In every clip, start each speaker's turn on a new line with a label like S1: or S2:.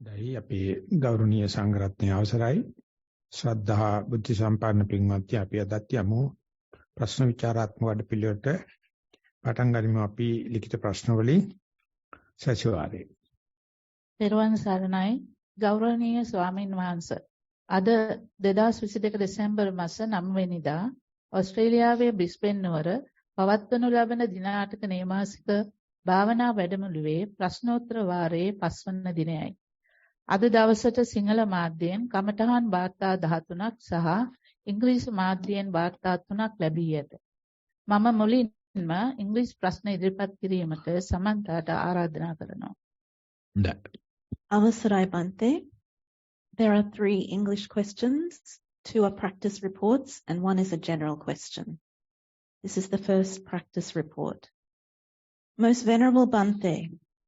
S1: දැයි අපේ ගෞරවනීය සංඝරත්නයේ අවසරයි ශ්‍රද්ධා බුද්ධ සම්පන්න පින්වත්නි අපි අදත් යමු ප්‍රශ්න විචාරාත්මක වැඩපිළිවෙලට පටන් ගනිමු අපි ලිඛිත ප්‍රශ්න වලින් සැසිවාරේ.
S2: පෙරවන් සරණයි ගෞරවනීය ස්වාමින් වහන්සේ අද 2022 දෙසැම්බර් මාස 9 වෙනිදා ඕස්ට්‍රේලියාවේ බ්‍රිස්බේන් නුවර පවත්වනු ලබන දිනාටක නේමාසික භාවනා වැඩමුළුවේ ප්‍රශ්නෝත්තර වාරයේ 5 වන දිනයයි. අද දවසට සිංහල මාධ්‍යයෙන් කමඨහන් වාර්තා 13ක් සහ ඉංග්‍රීසි මාධ්‍යයෙන් වාර්තා 3ක් ලැබී ඇත. මම මුලින්ම ඉංග්‍රීසි ප්‍රශ්න ඉදිරිපත් කිරීමට සමන්තාට ආරාධනා කරනවා.
S3: Avasarai Bante, there are 3 English questions, 2 are practice reports and 1 is a general question. This is the first practice report. Most Venerable Bante,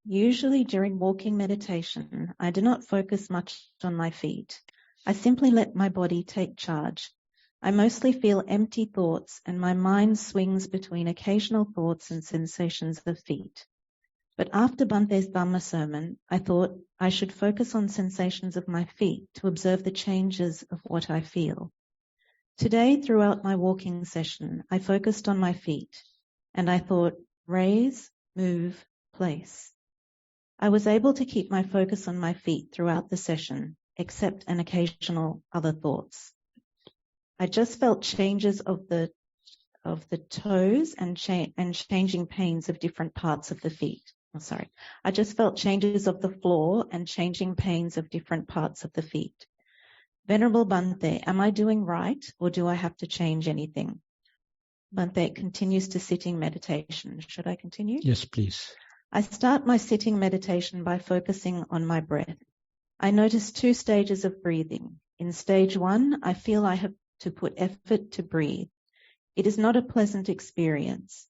S3: usually during walking meditation, I do not focus much on my feet. I simply let my body take charge. I mostly feel empty thoughts and my mind swings between occasional thoughts and sensations of feet. But after Bante's Dhamma sermon, I thought I should focus on sensations of my feet to observe the changes of what I feel. Today, throughout my walking session, I focused on my feet and I thought, raise, move, place. I was able to keep my focus on my feet throughout the session, except an occasional other thoughts. I just felt changes of the toes and changing pains of different parts of the feet. I just felt changes of the floor and changing pains of different parts of the feet. Venerable Bante, am I doing right or do I have to change anything? Bante continues to sitting meditation. Should I continue?
S1: Yes, please.
S3: I start my sitting meditation by focusing on my breath. I notice 2 stages of breathing. In stage 1, I feel I have to put effort to breathe. It is not a pleasant experience.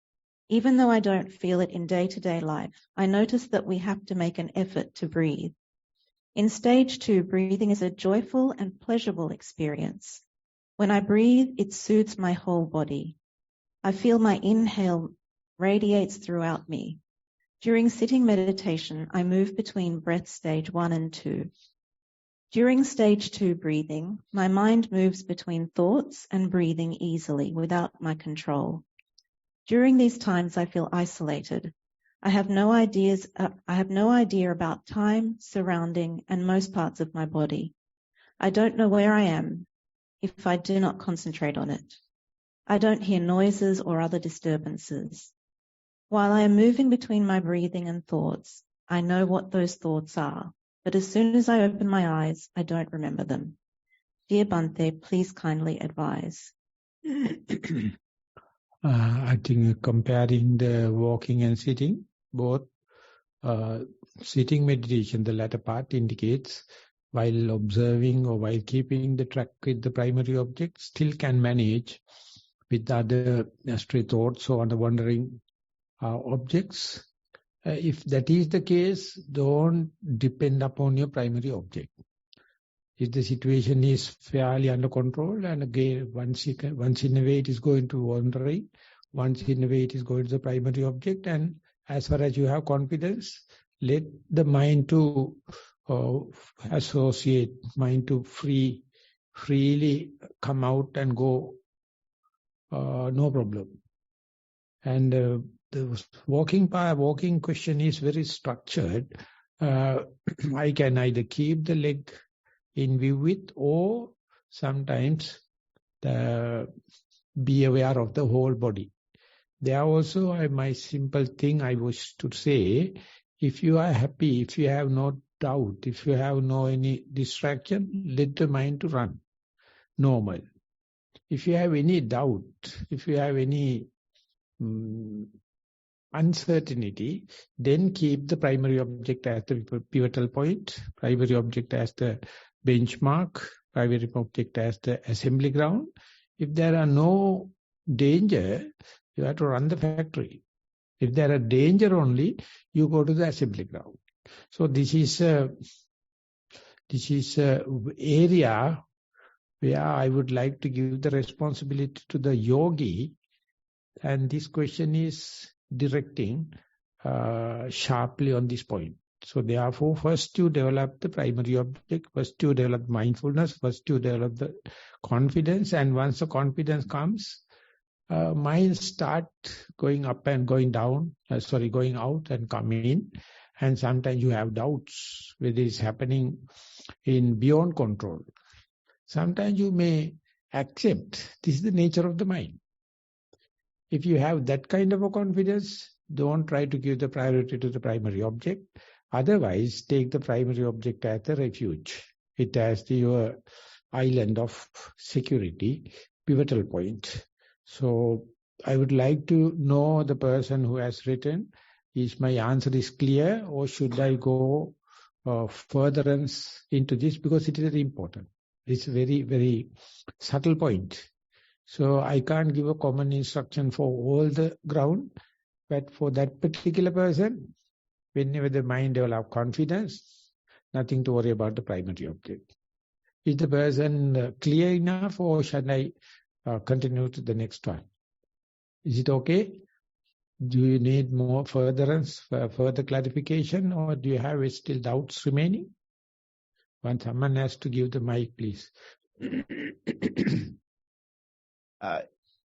S3: Even though I don't feel it in day-to-day life, I notice that we have to make an effort to breathe. In stage 2, breathing is a joyful and pleasurable experience. When I breathe, it soothes my whole body. I feel my inhale radiates throughout me. During sitting meditation, I move between breath stage 1 and 2. During stage 2 breathing, my mind moves between thoughts and breathing easily without my control. During these times, I feel isolated. I have no idea about time, surrounding, and most parts of my body. I don't know where I am if I do not concentrate on it. I don't hear noises or other disturbances. While I am moving between my breathing and thoughts, I know what those thoughts are, but as soon as I open my eyes, I don't remember them. Dear Bante, please kindly advise.
S1: I think comparing the walking and sitting, both sitting meditation, the latter part indicates while observing or while keeping the track with the primary object, still can manage with other stray thoughts or other wandering objects. If that is the case, don't depend upon your primary object. If the situation is fairly under control and again once in a way it is going to wandering, once in a way it is going to the primary object, and as far as you have confidence, let the mind to associate, mind to freely come out and go, no problem. And the walking question is very structured. I can either keep the leg in view with, or sometimes be aware of the whole body. There also, my simple thing I wish to say, if you are happy, if you have no doubt, if you have no any distraction, let the mind to run normal. If you have any doubt, if you have any uncertainty, then keep the primary object as the pivotal point, primary object as the benchmark, primary object as the assembly ground. If there are no danger, you have to run the factory. If there are danger only, you go to the assembly ground. So this is a area where I would like to give the responsibility to the yogi, and this question is directing sharply on this point. So therefore, first you develop the primary object, first you develop mindfulness, first you develop the confidence, and once the confidence comes, mind start going up and going down, going out and coming in, and sometimes you have doubts whether it's happening in beyond control. Sometimes you may accept this is the nature of the mind. If you have that kind of a confidence, don't try to give the priority to the primary object. Otherwise, take the primary object as a refuge. It as your island of security, pivotal point. So, I would like to know the person who has written, is my answer is clear, or should I go furtherance into this, because it is very important. It's a very, very subtle point. So I can't give a common instruction for all the ground, but for that particular person, whenever the mind develops confidence, nothing to worry about the primary object. Is the person clear enough, or should I continue to the next one? Is it okay? Do you need more furtherance, further clarification, or do you have still doubts remaining? When someone has to give the mic, please.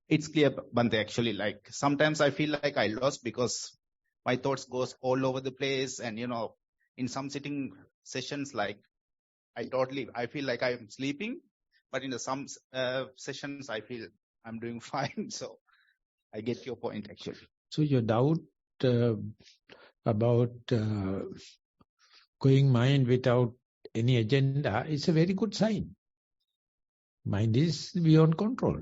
S4: It's clear, Bhante, actually. Like sometimes I feel like I lost because my thoughts goes all over the place, and in some sitting sessions, like I feel like I'm sleeping, but in some sessions I feel I'm doing fine. So I get your point, actually.
S1: So your doubt about going mind without any agenda is a very good sign. Mind is beyond control.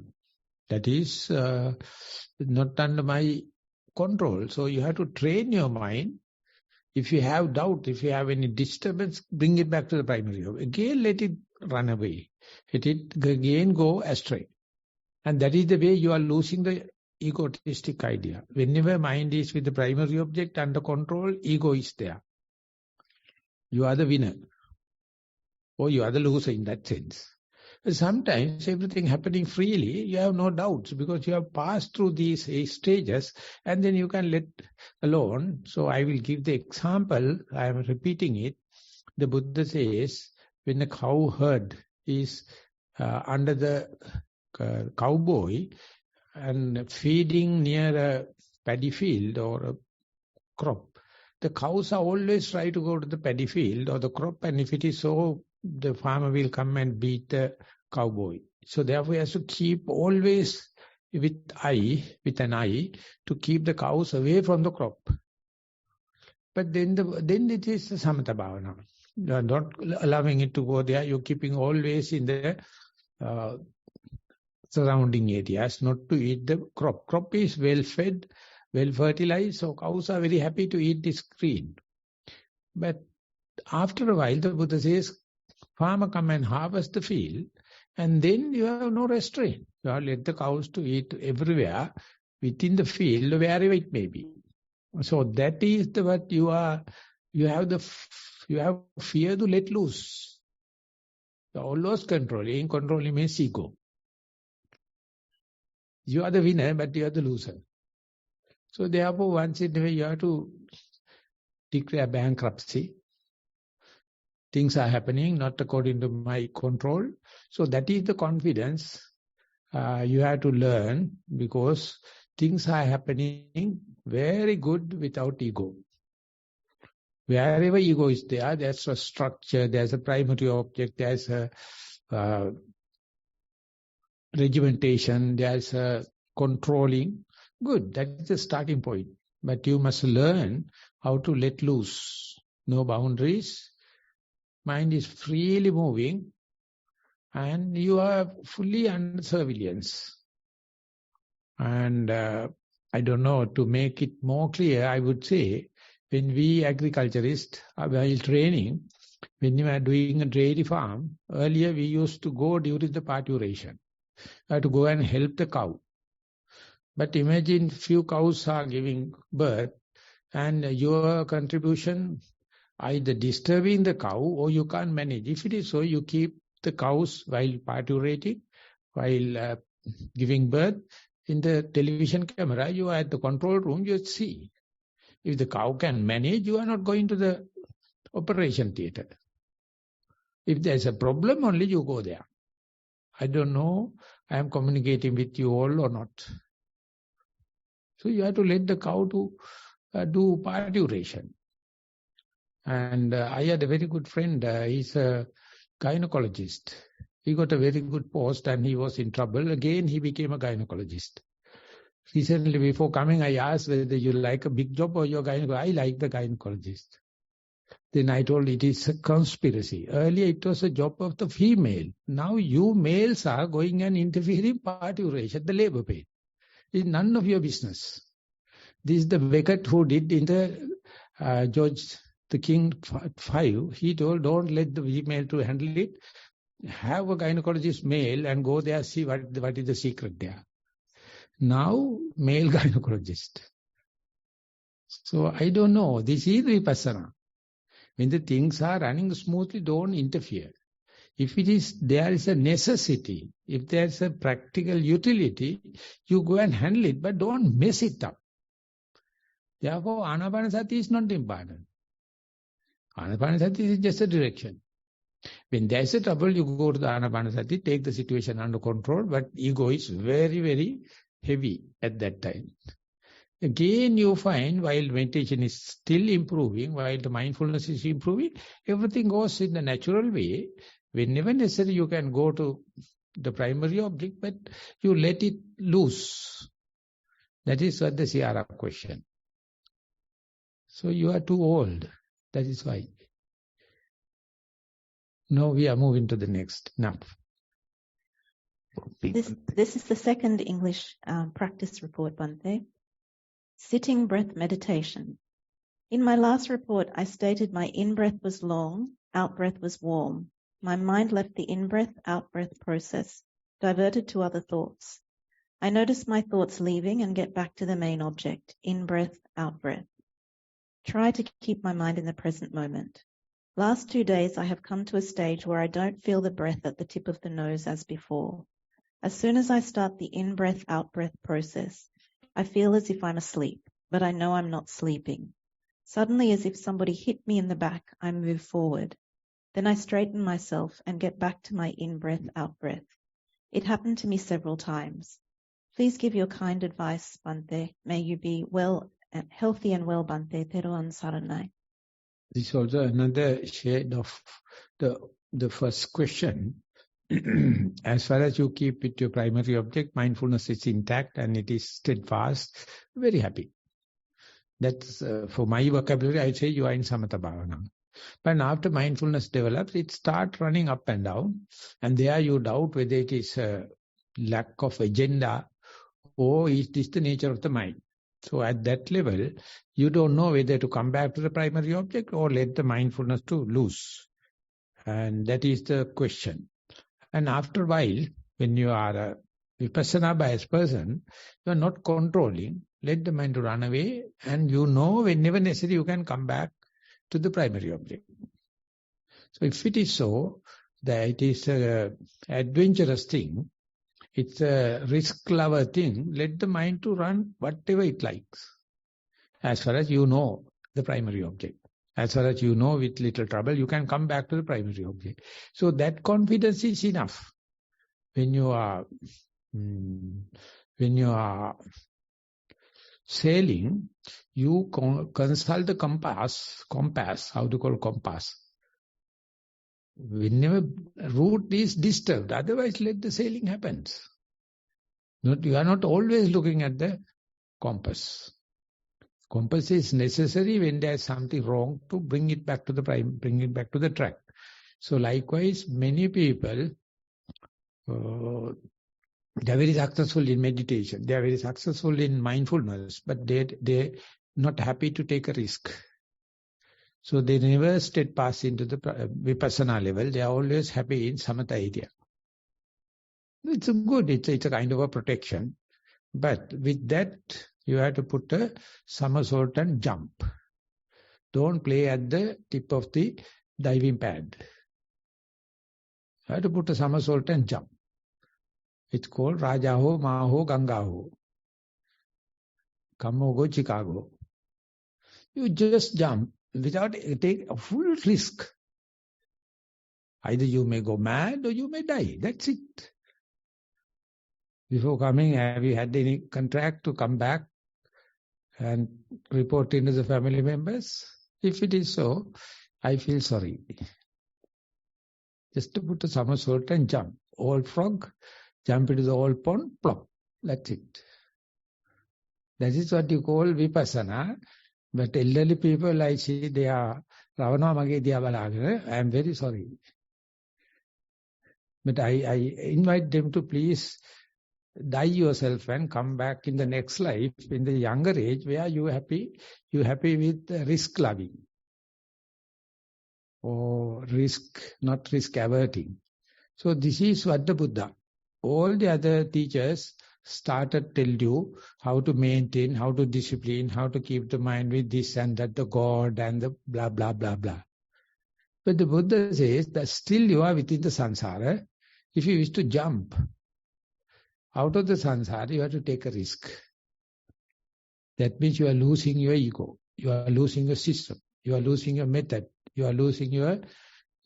S1: That is not under my control. So you have to train your mind. If you have doubt, if you have any disturbance, bring it back to the primary. Again, let it run away. Let it again go astray. And that is the way you are losing the egotistic idea. Whenever mind is with the primary object under control, ego is there. You are the winner. Or you are the loser in that sense. Sometimes everything happening freely, you have no doubts because you have passed through these 8 stages, and then you can let alone. So I will give the example, I am repeating it. The Buddha says, when a cow herd is under the cowboy and feeding near a paddy field or a crop, the cows are always try to go to the paddy field or the crop, and if it is so, the farmer will come and beat the cowboy. So therefore he has to keep always with an eye to keep the cows away from the crop. But then it is the samatha bhavana. You are not allowing it to go there. You're keeping always in the surrounding areas, not to eat the crop. Crop is well fed, well fertilized, so cows are very happy to eat this green. But after a while, the Buddha says, farmer come and harvest the field, and then you have no restraint. You have let the cows to eat everywhere, within the field, wherever it may be. So that is what you are. You have fear to let loose. You are always controlling. Controlling means ego. You are the winner, but you are the loser. So therefore, once in a way, you have to declare bankruptcy. Things are happening not according to my control. So that is the confidence you have to learn, because things are happening very good without ego. Wherever ego is there, there's a structure, there's a primary object, there's a regimentation, there's a controlling. Good, that's the starting point. But you must learn how to let loose. No boundaries. Mind is freely moving, and you are fully under surveillance. And I don't know, to make it more clear, I would say, when we agriculturists are while training, when we are doing a dairy farm, earlier we used to go during the parturition. We had to go and help the cow. But imagine few cows are giving birth, and your contribution either disturbing the cow or you can't manage. If it is so, you keep the cows while parturating, while giving birth. In the television camera, you are at the control room, you see. If the cow can manage, you are not going to the operation theatre. If there's a problem, only you go there. I don't know, I am communicating with you all or not. So you have to let the cow to do parturition. And I had a very good friend, he's a gynecologist. He got a very good post and he was in trouble. Again, he became a gynecologist. Recently, before coming, I asked whether you like a big job or you're gynecologist. I like the gynecologist. Then I told it is a conspiracy. Earlier, it was a job of the female. Now you males are going and interfering parturition, the labor pain. It's none of your business. This is the Beckett who did in the George the King 5. He told, don't let the female to handle it. Have a gynecologist male and go there, see what is the secret there. Now, male gynecologist. So, I don't know. This is vipassana. When the things are running smoothly, don't interfere. If there is a necessity, if there is a practical utility, you go and handle it, but don't mess it up. Therefore, anapanasati is not important. Anapanasati is just a direction. When there is a trouble, you go to the anapanasati, take the situation under control, but ego is very, very heavy at that time. Again, you find while meditation is still improving, while the mindfulness is improving, everything goes in the natural way. Whenever necessary, you can go to the primary object, but you let it loose. That is what the Ciara question. So you are too old. That is why. Now we are moving to the next. Now.
S3: This is the second English practice report, Bhante. Sitting breath meditation. In my last report, I stated my in-breath was long, out-breath was warm. My mind left the in-breath, out-breath process, diverted to other thoughts. I notice my thoughts leaving and get back to the main object, in-breath, out-breath. Try to keep my mind in the present moment. Last 2 days, I have come to a stage where I don't feel the breath at the tip of the nose as before. As soon as I start the in-breath, out-breath process, I feel as if I'm asleep, but I know I'm not sleeping. Suddenly, as if somebody hit me in the back, I move forward. Then I straighten myself and get back to my in-breath, out-breath. It happened to me several times. Please give your kind advice, Bhante. May you be well, healthy and well, Bhante. Thero and Saranai.
S1: This is also another shade of the first question. As far as you keep it your primary object, mindfulness is intact and it is steadfast, very happy. That's for my vocabulary, I say you are in Samatha Bhavana. But after mindfulness develops, it starts running up and down. And there you doubt whether it is a lack of agenda or is this the nature of the mind. So at that level, you don't know whether to come back to the primary object or let the mindfulness to loose. And that is the question. And after a while, when you are a vipassana biased person, you are not controlling. Let the mind to run away and you know whenever necessary you can come back to the primary object. So if it is so, that it is an adventurous thing, it's a risk-lover thing, let the mind to run whatever it likes. As far as you know the primary object. As far as you know with little trouble, you can come back to the primary object. So that confidence is enough. When you are sailing, you consult the compass, how to call compass. Whenever route is disturbed, otherwise let the sailing happen. You are not always looking at the compass. Compass is necessary when there is something wrong to bring it back to the track. So likewise, many people, they are very successful in meditation. They are very successful in mindfulness, but they're not happy to take a risk. So they never steadfast into the vipassana level. They are always happy in samatha area. It's good. It's a kind of a protection. But with that, you have to put a somersault and jump. Don't play at the tip of the diving pad. You have to put a somersault and jump. It's called Rajaho, Maho, Gangaho. Come go Chicago. You just jump without take a full risk. Either you may go mad or you may die. That's it. Before coming, have you had any contract to come back and report into the family members? If it is so, I feel sorry. Just to put a somersault and jump. Old frog, jump into the old pond, plop. That's it. That is what you call vipassana. But elderly people, I see they are Ravana mage diya balagena. I am very sorry. But I invite them to please die yourself and come back in the next life, in the younger age, where you happy with risk loving. Or not risk averting. So this is what the Buddha. All the other teachers started tell you how to maintain, how to discipline, how to keep the mind with this and that, the God and the blah, blah, blah, blah. But the Buddha says that still you are within the samsara. If you wish to jump out of the samsara, you have to take a risk. That means you are losing your ego. You are losing your system. You are losing your method. You are losing your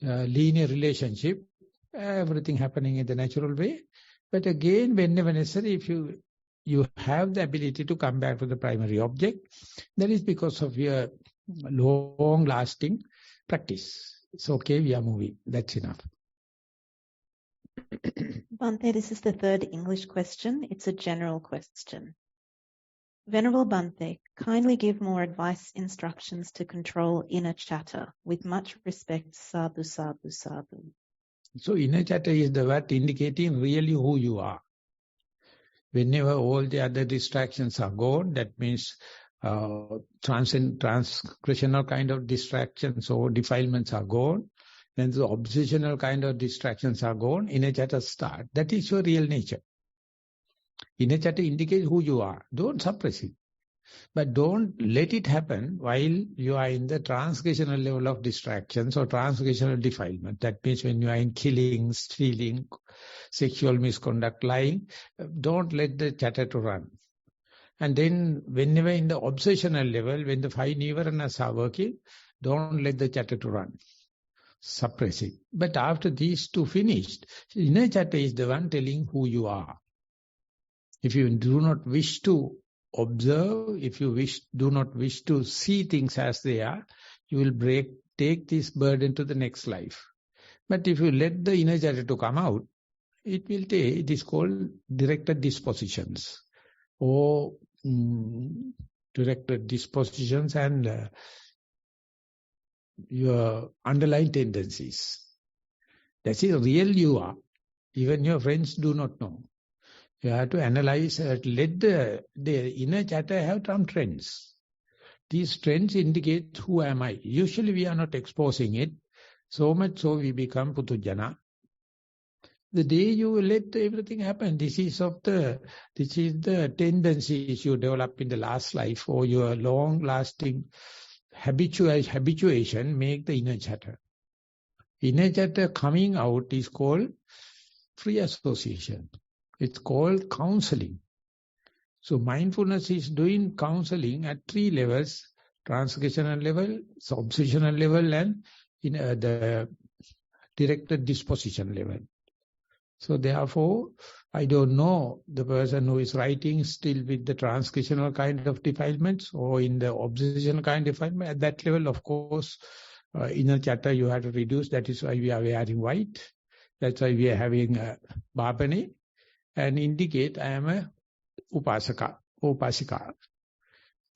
S1: linear relationship. Everything happening in the natural way. But again, whenever necessary, if you have the ability to come back to the primary object, that is because of your long-lasting practice. It's okay, we are moving. That's enough.
S3: Bhante, this is the third English question. It's a general question. Venerable Bhante, kindly give more advice, instructions to control inner chatter. With much respect, sadhu, sadhu, sadhu.
S1: So inner chatter is the word indicating really who you are. Whenever all the other distractions are gone, that means transgressional kind of distractions or defilements are gone. Then the obsessional kind of distractions are gone, inner chatter start. That is your real nature. Inner chatter indicates who you are. Don't suppress it. But don't let it happen while you are in the transgressional level of distractions or transgressional defilement. That means when you are in killing, stealing, sexual misconduct, lying, don't let the chatter to run. And then whenever in the obsessional level, when the 5 nivaranas are working, don't let the chatter to run. Suppress it. But after these two finished, inner chatter is the one telling who you are. If you do not wish to observe, if you do not wish to see things as they are, you will take this burden to the next life. But if you let the inner chatter to come out, it is called directed dispositions or directed dispositions and your underlying tendencies. That is real you are. Even your friends do not know. You have to analyze, let the inner chatter have some trends. These trends indicate who am I. Usually we are not exposing it, so much so we become putujana. The day you let everything happen, this is the tendencies you develop in the last life or your long-lasting habituation make the inner chatter. Inner chatter coming out is called free association. It's called counseling. So mindfulness is doing counseling at 3 levels, transgressional level, obsessional level and in the directed disposition level. So therefore, I don't know the person who is writing still with the transgressional kind of defilements or in the obsessional kind of defilement. At that level, of course, inner chatter you have to reduce. That is why we are wearing white. That's why we are having bhabane and indicate I am a upasika.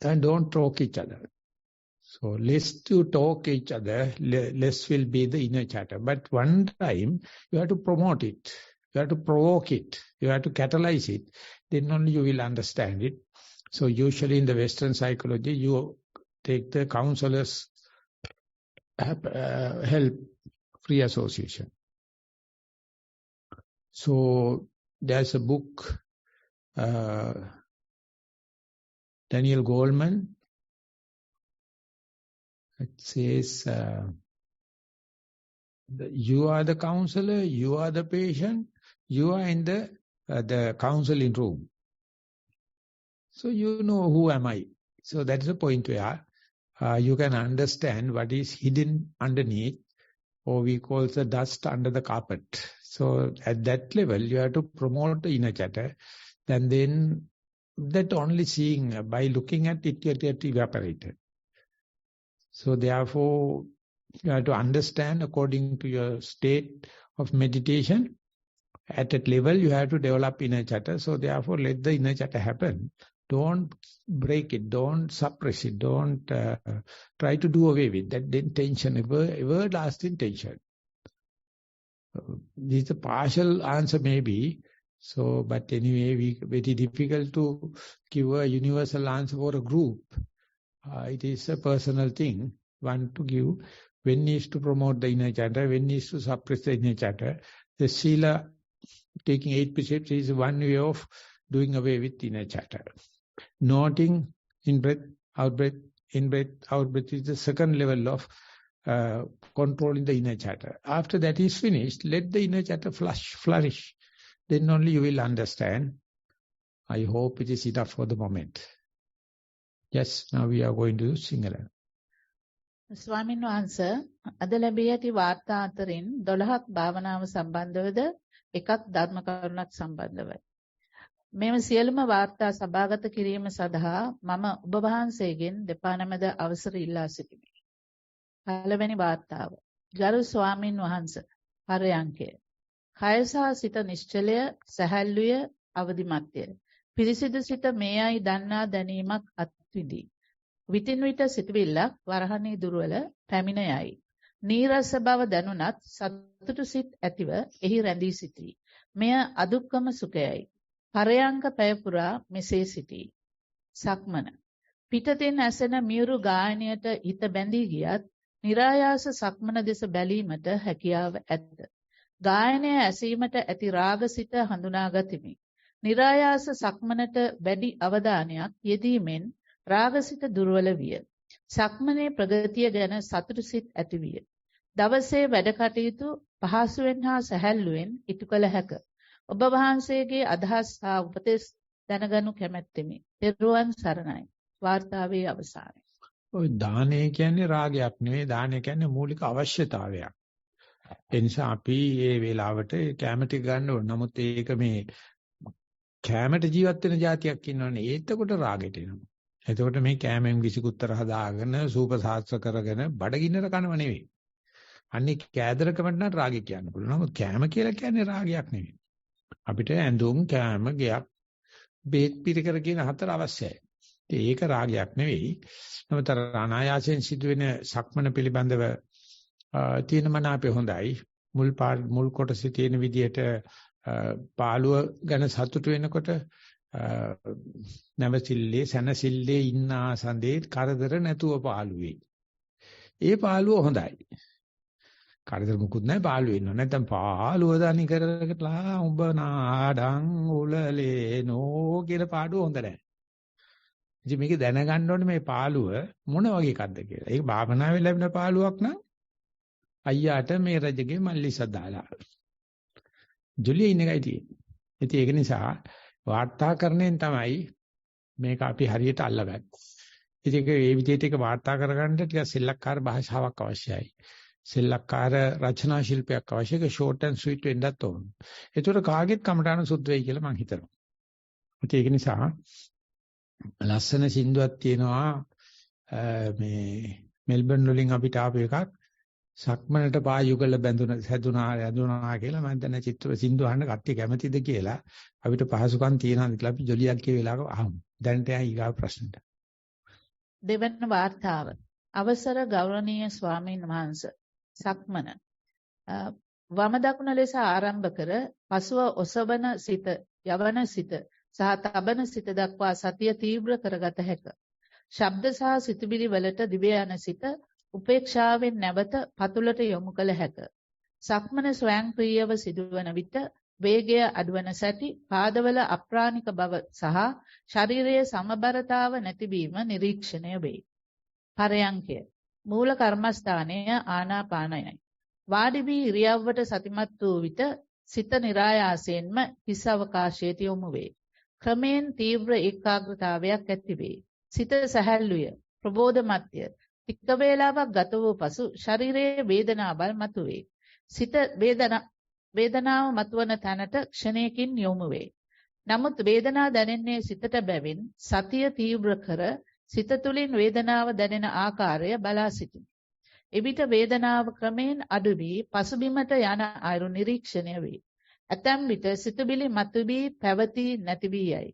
S1: And don't talk each other. So less to talk each other, less will be the inner chatter. But one time you have to promote it. You have to provoke it. You have to catalyze it. Then only you will understand it. So usually in the Western psychology, you take the counselor's help, free association. So there's a book, Daniel Goleman. It says, you are the counselor, you are the patient, you are in the counseling room. So you know who am I. So that's the point where you can understand what is hidden underneath, or we call the dust under the carpet. So at that level, you have to promote the inner chatter. And then that only seeing, by looking at it, you get evaporated. So therefore, you have to understand according to your state of meditation. At that level, you have to develop inner chatter. So therefore, let the inner chatter happen. Don't break it. Don't suppress it. Don't try to do away with that. Then tension, everlasting tension. This is a partial answer maybe. So, but anyway, very difficult to give a universal answer for a group. It is a personal thing. One to give. When needs to promote the inner chatter, when needs to suppress the inner chatter. The Sila, taking 8 precepts, is one way of doing away with inner chatter. Noting in-breath, out-breath, in-breath, out-breath is the second level of controlling the inner chatter. After that is finished, let the inner chatter flourish. Then only you will understand. I hope it is enough for the moment. Yes, now we are going to Sinhala.
S2: ස්වාමීන් වහන්සේ අද ලැබී ඇති වාර්තා අතරින් 12ක් භාවනාව සම්බන්ධවද එකක් ධර්ම කරුණක් සම්බන්ධවයි. මෙම සියලුම වාර්තා සභාගත කිරීම සඳහා මම ඔබ වහන්සේගෙන් දෙපා නැමද අවසර ඉල්ලා සිටිමි. පළවෙනි වාර්තාව. ගරු ස්වාමීන් වහන්සේ පරයන්කය. කය සහ සිත නිශ්චලය, සැහැල්ලුය, අවදිමත්ය. පිරිසිදු සිත මේයි දන්නා දැනීමක් අත්විඳි. විටින් විට සිතවිල්ලක් වරහණේ දුර්වල පැමිණ යයි. නීරස බව දැනුණත් සතුටු සිත් ඇතිව එහි රැඳී සිටී. මෙය අදුක්කම සුඛයයි. පරයන්ක පැය පුරා මෙසේ සිටී. සක්මන. පිටතින් ඇසෙන මියුරු ගායනයට හිත බැඳී ගියත් નિરાයාස සක්මන දෙස බැලීමට හැකියාව ඇත. ගායනය ඇසීමට ඇති රාගසිත හඳුනා ගතිමි. નિરાයාස සක්මනට වැඩි අවධානයක් යෙදීමෙන් රාගසිත දුර්වල විය. සක්මනේ ප්‍රගතිය ගැන සතුටු සිත් ඇති විය. දවසේ වැඩ කටයුතු පහසුවෙන් හා සැහැල්ලුවෙන් ඉටු කළ හැක. ඔබ වහන්සේගේ අදහස් හා උපදෙස් දැනගනු කැමැත්තෙමි. තෙරුවන් සරණයි. වාර්තාවේ අවසානය.
S1: ඔය දානය කියන්නේ රාගයක් නෙවෙයි, දානය කියන්නේ මූලික අවශ්‍යතාවයක්. ඒ නිසා අපි මේ වෙලාවට කැමැටි ගන්න ඕන. නමුත් ඒක මේ කැමැට ජීවත් වෙන જાතියක් ඉන්නවනේ. ඒතකොට රාගෙට එනවා. එතකොට මේ කැමෙන් විසිකුත්තර හදාගෙන සූප සාස්ත්‍ර කරගෙන බඩගින්නර කනව නෙවෙයි. අන්නේ කෑදරකමට නම් රාගය කියන්න පුළුවන්. නමුත් කැම කියලා කියන්නේ රාගයක් නෙවෙයි. අපිට ඇඳුම්, කැම, ගෙයක්, බේත් පිළිකර කියන හතර අවශ්‍යයි. ඒක රාගයක් නෙවෙයි. නමුත් අනායාසයෙන් සිදුවෙන සක්මන පිළිබඳව තියෙන මන අපේ හොඳයි. මුල් කොටසේ තියෙන විදිහට පාළුව ගැන සතුටු වෙනකොට නැවසිල්ලේ සනසිල්ලේ ඉන්න ආසන්දේ කරදර නැතුව පාළුවේ. ඒ පාළුව හොඳයි. කරදර මුකුත් නැහැ පාළුවේ ඉන්නව. නැත්නම් පාළුව දනි කරලා උඹ නාඩං උලලේනෝ කියලා පාඩුව හොඳ නැහැ. ඉතින් මේක දැනගන්න ඕනේ මේ පාළුව මොන වගේ එකක්ද කියලා. ඒක භාවනාවේ ලැබෙන පාළුවක් නම් අයියාට මේ රජගේ මල්ලිස දාලා. ජොලිය ඉන්න එකයි තියෙන්නේ. ඉතින් ඒක නිසා වාර්තාකරණයෙන් තමයි මේක අපි හරියට අල්ලගන්නේ. ඉතින් ඒ විදිහට ඒක වාර්තා කරගන්න ටිකක් සෙල්ලක්කාර භාෂාවක් අවශ්‍යයි. සෙල්ලක්කාර රචනා ශිල්පයක් අවශ්‍යයි. ඒක ෂෝට් ඇන්ඩ් ස්වීට් වෙන්නත් ඕන. ඒතර කාගෙත් කමටහන සුද්ධ වෙයි කියලා මම හිතනවා. ඒක නිසා ලස්සන සින්දුවක් තියෙනවා මේ මෙල්බන් වලින් අපිට ආපු එකක්. සක්මනට පා යුගල හැදුනා කියලා මම දැන් චිත්‍ර සින්දු අහන්න කට්ටිය කැමතිද කියලා අපිට පහසුකම් තියනවාද කියලා අපි ජොලියක් කිය වෙලාවක අහමු. දැන්ට යයි ඊගා ප්‍රශ්නට.
S2: දෙවන වාර්තාව. අවසර ගෞරවනීය ස්වාමීන් වහන්සේ. සක්මන. වම දකුණ ලෙස ආරම්භ කර පසුව ඔසවන සිත, යවන සිත සහ තබන සිත දක්වා සතිය තීව්‍ර කරගත හැක. ශබ්ද සහ සිතුවිලි වලට දිව යන සිත උපේක්ෂාවෙන් නැවත පතුලට යොමු කළ හැක. සක්මන ස්වයංක්‍රීයව සිදුවන විට වේගය අඩුවන සැටි, පාදවල අප්‍රාණික බව සහ ශරීරයේ සමබරතාව නැතිවීම නිරීක්ෂණය වේ. පරයන්කය. මූල කර්මස්ථානය ආනාපානයයි. වාඩි වී ඉරියව්වට සතිමත් වූ විට සිත નિરાයාසයෙන්ම හිස් අවකාශයට යොමු වේ. ක්‍රමයෙන් තීව්‍ර ඒකාග්‍රතාවයක් ඇති වේ. සිත සැහැල්ලුය, ප්‍රබෝධමත්ය, ටික වේලාවක් ගත වූ පසු ශරීරයේ වේදනාවල් මතුවේ. සිත වේදනාව මතුවන තැනට ක්ෂණයකින් යොමු වේ. නමුත් වේදනාව දැනෙන්නේ සිතට බැවින් සතිය තීව්‍ර කර සිත තුළින් වේදනාව දැනෙන ආකාරය බලා සිටිමි. එවිට වේදනාව ක්‍රමයෙන් අඩු වී පසුබිමට යන අයුරු නිරීක්ෂණය වේ. ඇතැම් විට සිතුවිලි මතුවී පැවතී නැති වී යයි.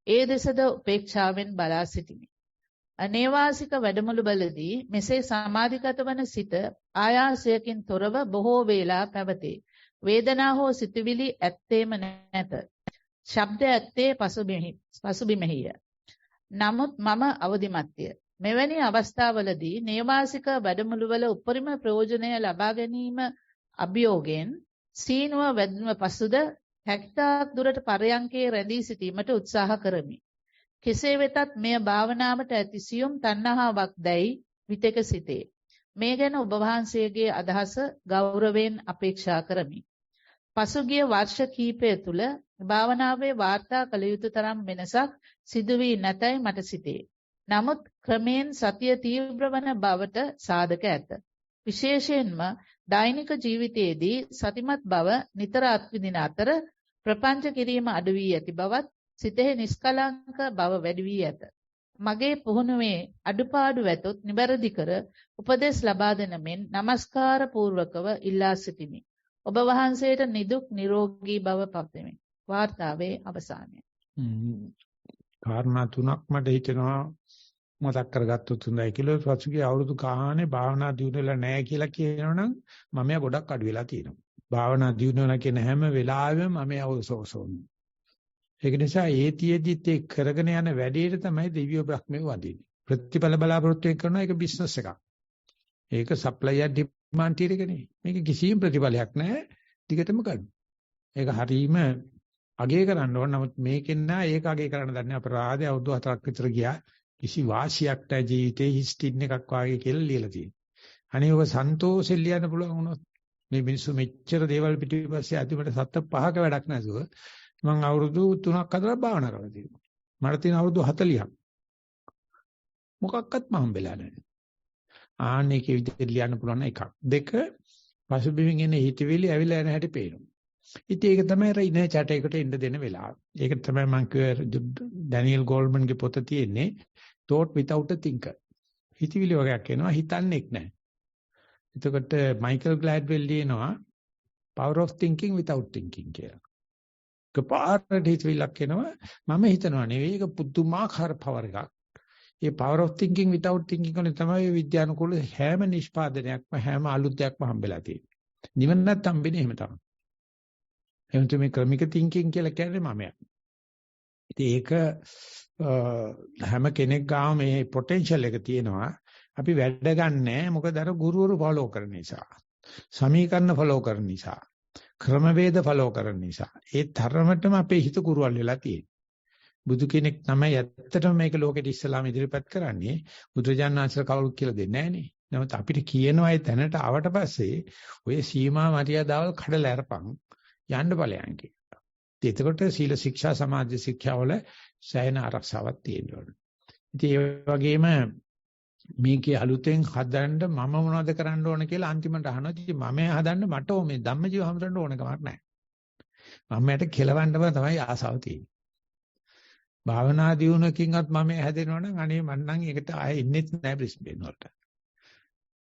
S2: ඒ දෙසද උපේක්ෂාවෙන් බලා සිටිමි. අනේවාසික වැඩමුළුවලදී මෙසේ සමාධිගත වන සිත ආයාසයකින් තොරව බොහෝ වේලා පැවතේ. වේදනා හෝ සිතුවිලි ඇත්තේම නැත. ශබ්ද ඇත්තේ පසුබිමෙහිය. නමුත් මම අවදිමත්ය. මෙවැනි අවස්ථාවලදී නේවාසික වැඩමුළුවල උපරිම ප්‍රයෝජනය ලබා ගැනීම අභියෝගයෙන් සීනුව වැදුම පසුද හැකිතාක් දුරට පරයන්කේ රැඳී සිටීමට උත්සාහ කරමි. කෙසේ වෙතත් මෙය භාවනාවට ඇති සියුම් තණ්හාවක් දැයි විතක සිටේ. මේ ගැන ඔබ වහන්සේගේ අදහස ගෞරවයෙන් අපේක්ෂා කරමි. පසුගිය වර්ෂ කිහිපය තුළ භාවනාවේ වාර්තා කළ යුතු තරම් වෙනසක් සිදු වී නැතයි මට සිතේ. නමුත් ක්‍රමයෙන් සතිය තීව්‍ර වන බවට සාධක ඇත. විශේෂයෙන්ම දෛනික ජීවිතයේදී සතිමත් බව නිතර අත්විඳින අතර ප්‍රපංච කිරීම අඩු වී ඇති බවත් සිතෙහි නිස්කලංක බව වැඩි වී ඇත. මගේ පුහුණුවේ අඩුපාඩු වැතොත් නිවැරදි කර උපදෙස් ලබා දෙන මෙන් নমස්කාර පූර්වකව ඉල්ලා සිටිමි. ඔබ වහන්සේට නිදුක් නිරෝගී බව පතමි. වාර්තාවේ අවසානය.
S1: කාරණා තුනක් මට හිතෙනවා මතක් කරගත්තොත් හොඳයි කියලා. පසුගිය අවුරුදු ගානේ භාවනා දියුණුවලා නැහැ කියලා කියනවනම් මම ගොඩක් අඩු වෙලා තියෙනවා. භාවනා දියුණුවලා කියන හැම වෙලාවෙම මම අවසෝසෝන්නේ. ඒක නිසා ඒතියෙදිත් ඒ කරගෙන යන වැඩේට තමයි දෙවියෝ බ්‍රහ්මයෝ වදින්නේ. ප්‍රතිඵල බලාපොරොත්තු කරන එක බිස්නස් එකක්. ඒක සප්ලයි ඇන්ඩ් ඩිමාන්ඩ් ටික නෙවෙයි. මේක කිසිම ප්‍රතිඵලයක් නැහැ. ටිකටම ගන්න. ඒක හරීම අගය කරන්න ඕන. නමුත් මේකෙන් නා ඒක අගය කරන්න දන්නේ අපරාධය අවුරුදු 4ක් විතර ගියා. කිසි වාසියක් නැහැ ජීවිතේ හිස්ටින් එකක් වාගේ කියලා ලියලා තියෙනවා. අනේ ඔක සන්තෝෂෙන් ලියන්න පුළුවන් වුණොත් මේ මිනිස්සු මෙච්චර දේවල් පිටිපස්සේ අතිමට සත්ත පහක වැඩක් නැතුව මම අවුරුදු 3ක් 4ක් භාවනා කරලා තියෙනවා. මට තියෙන අවුරුදු 40ක්. මොකක්වත් මම හම්බෙලා නැහැ. ආන්නේකේ විදිහට ලියන්න පුළුවන් එකක්. දෙක පසුබිමින් එන හිතවිලි ඇවිල්ලා යන හැටි පේනවා. ඉතින් ඒක තමයි අර ඉනේ චැටයකට එන්න දෙන වෙලාව. ඒක තමයි මම කිව්වේ ඩැනියල් ගෝල්ඩ්මන්ගේ පොත තියෙන්නේ thought without a thinker. හිතවිලි වගේක් එනවා හිතන්නේක් නැහැ. එතකොට මයිකල් ග්ලෑඩ්වෙල් ලියනවා power of thinking without thinking කියලා. කපාරට හිතවිලක් එනවා මම හිතනවා නෙවෙයි ඒක පුදුමාකාර power එකක්. මේ power of thinking without thinking වල තමයි විද්‍යානුකූල හැම නිෂ්පාදනයක්ම හැම අලුත් දෙයක්ම හම්බෙලා තියෙන්නේ. නිවනත් හම්බෙන්නේ එහෙම තමයි. එහෙනම් මේ ක්‍රමික thinking කියලා කියන්නේ මමයි. ඉතින් ඒක හැම කෙනෙක් ගාම මේ potential එක තියෙනවා. අපි වැඩ ගන්නෑ මොකද අර ගුරුවරු follow කරන නිසා. සමීකරණ follow කරන නිසා. ක්‍රමවේද follow කරන නිසා. ඒ තරමටම අපේ හිත කුරුවල් වෙලා තියෙනවා. බුදු කෙනෙක් තමයි ඇත්තටම මේක ලෝකෙට ඉස්සලාම ඉදිරිපත් කරන්නේ. බුදුරජාණන් වහන්සේ කවුරුත් කියලා දෙන්නේ නැහනේ. නමුත් අපිට කියනවා ඒ තැනට ආවට පස්සේ ඔය සීමා මරියාදාවල් කඩලා අරපන් යන්න ඵලයන් කියලා. එතකොට සීල ශික්ෂා සමාධි ශික්ෂා වල සෑහෙන ආරක්ෂාවක් තියෙනවා. ඉතින් ඒ වගේම මේකේ අලුතෙන් හදන්න මම මොනවද කරන්න ඕන කියලා අන්තිමට අහනවා. ඉතින් මම හදන්න මට මේ ධම්මජීව හම්බරන්න ඕන කමක් නැහැ. මමයට කෙලවන්නම තමයි ආසාව තියෙන්නේ. භාවනා දියුණුවකින්වත් මම හැදෙනවා නම් අනේ මං නම් ඒකට ආයෙ ඉන්නෙත් නැහැ බ්‍රිස්බේන් වලට.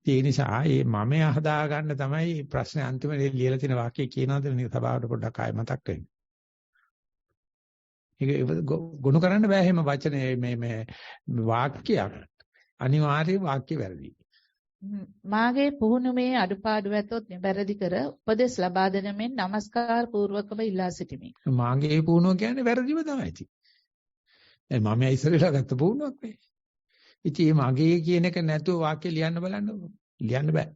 S1: ඒ නිසා මේ මම හදා ගන්න තමයි ප්‍රශ්නේ අන්තිමට ලියලා තියෙන වාක්‍යය කියනවාද නේ සභාවට පොඩ්ඩක් ආයෙ මතක් වෙන්න. ඒක ගොනු කරන්න බෑ එහෙම වචනේ මේ වාක්‍යයක්. අනිවාර්ය වාක්‍ය වැරදි.
S2: මාගේ පුහුණුවේ අඩුපාඩු ඇතොත් නිවැරදි කර උපදෙස් ලබා දෙන මෙන් নমස්කාර පූර්වකව ඉල්ලා සිටිමි.
S1: මාගේ පුහුණුව කියන්නේ වැරදිම තමයි ඉතින්. මම ඉස්සරහට ගත්ත පුහුණුවක් නේ. ඉතින් මේ මගේ කියන එක නැතුව වාක්‍ය ලියන්න බලන්නකො. ලියන්න බෑ.